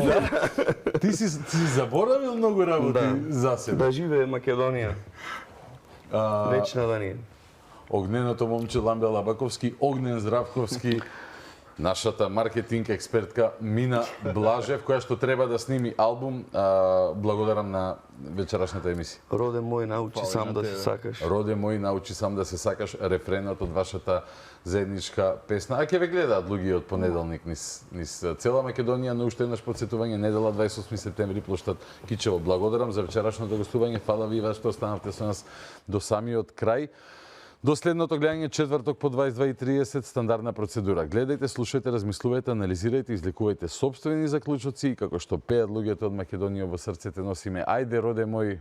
Ти си заборавил многу работи за себе. Да живее Македонија. Вечна да ни е. Огненото момче Ламбе Лабаковски, Огнен Здравковски, нашата маркетинг експертка Мина Блажев, која што треба да сними албум. Благодарам на вечерашната емисија. Роде мој, научи сам да се сакаш. Роде мој, научи сам да се сакаш, рефренот од вашата заедничка песна. А ќе ве гледаат луѓе од понеделник низ цела Македонија, но уште еднаш подсетување, недела 28 септември, плоштад Кичево. Благодарам за вечерашното гостување. Фала ви што останавте со нас до самиот крај. До следното гледање четврток по 22:30 стандардна процедура. Гледајте, слушајте, размислувајте, анализирајте, извлекувајте сопствени заклучоци и како што пеат луѓето од Македонија во срцете носиме ајде роде мој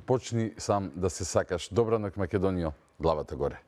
почни сам да се сакаш. Добра ноќ, Македонијо, главата горе.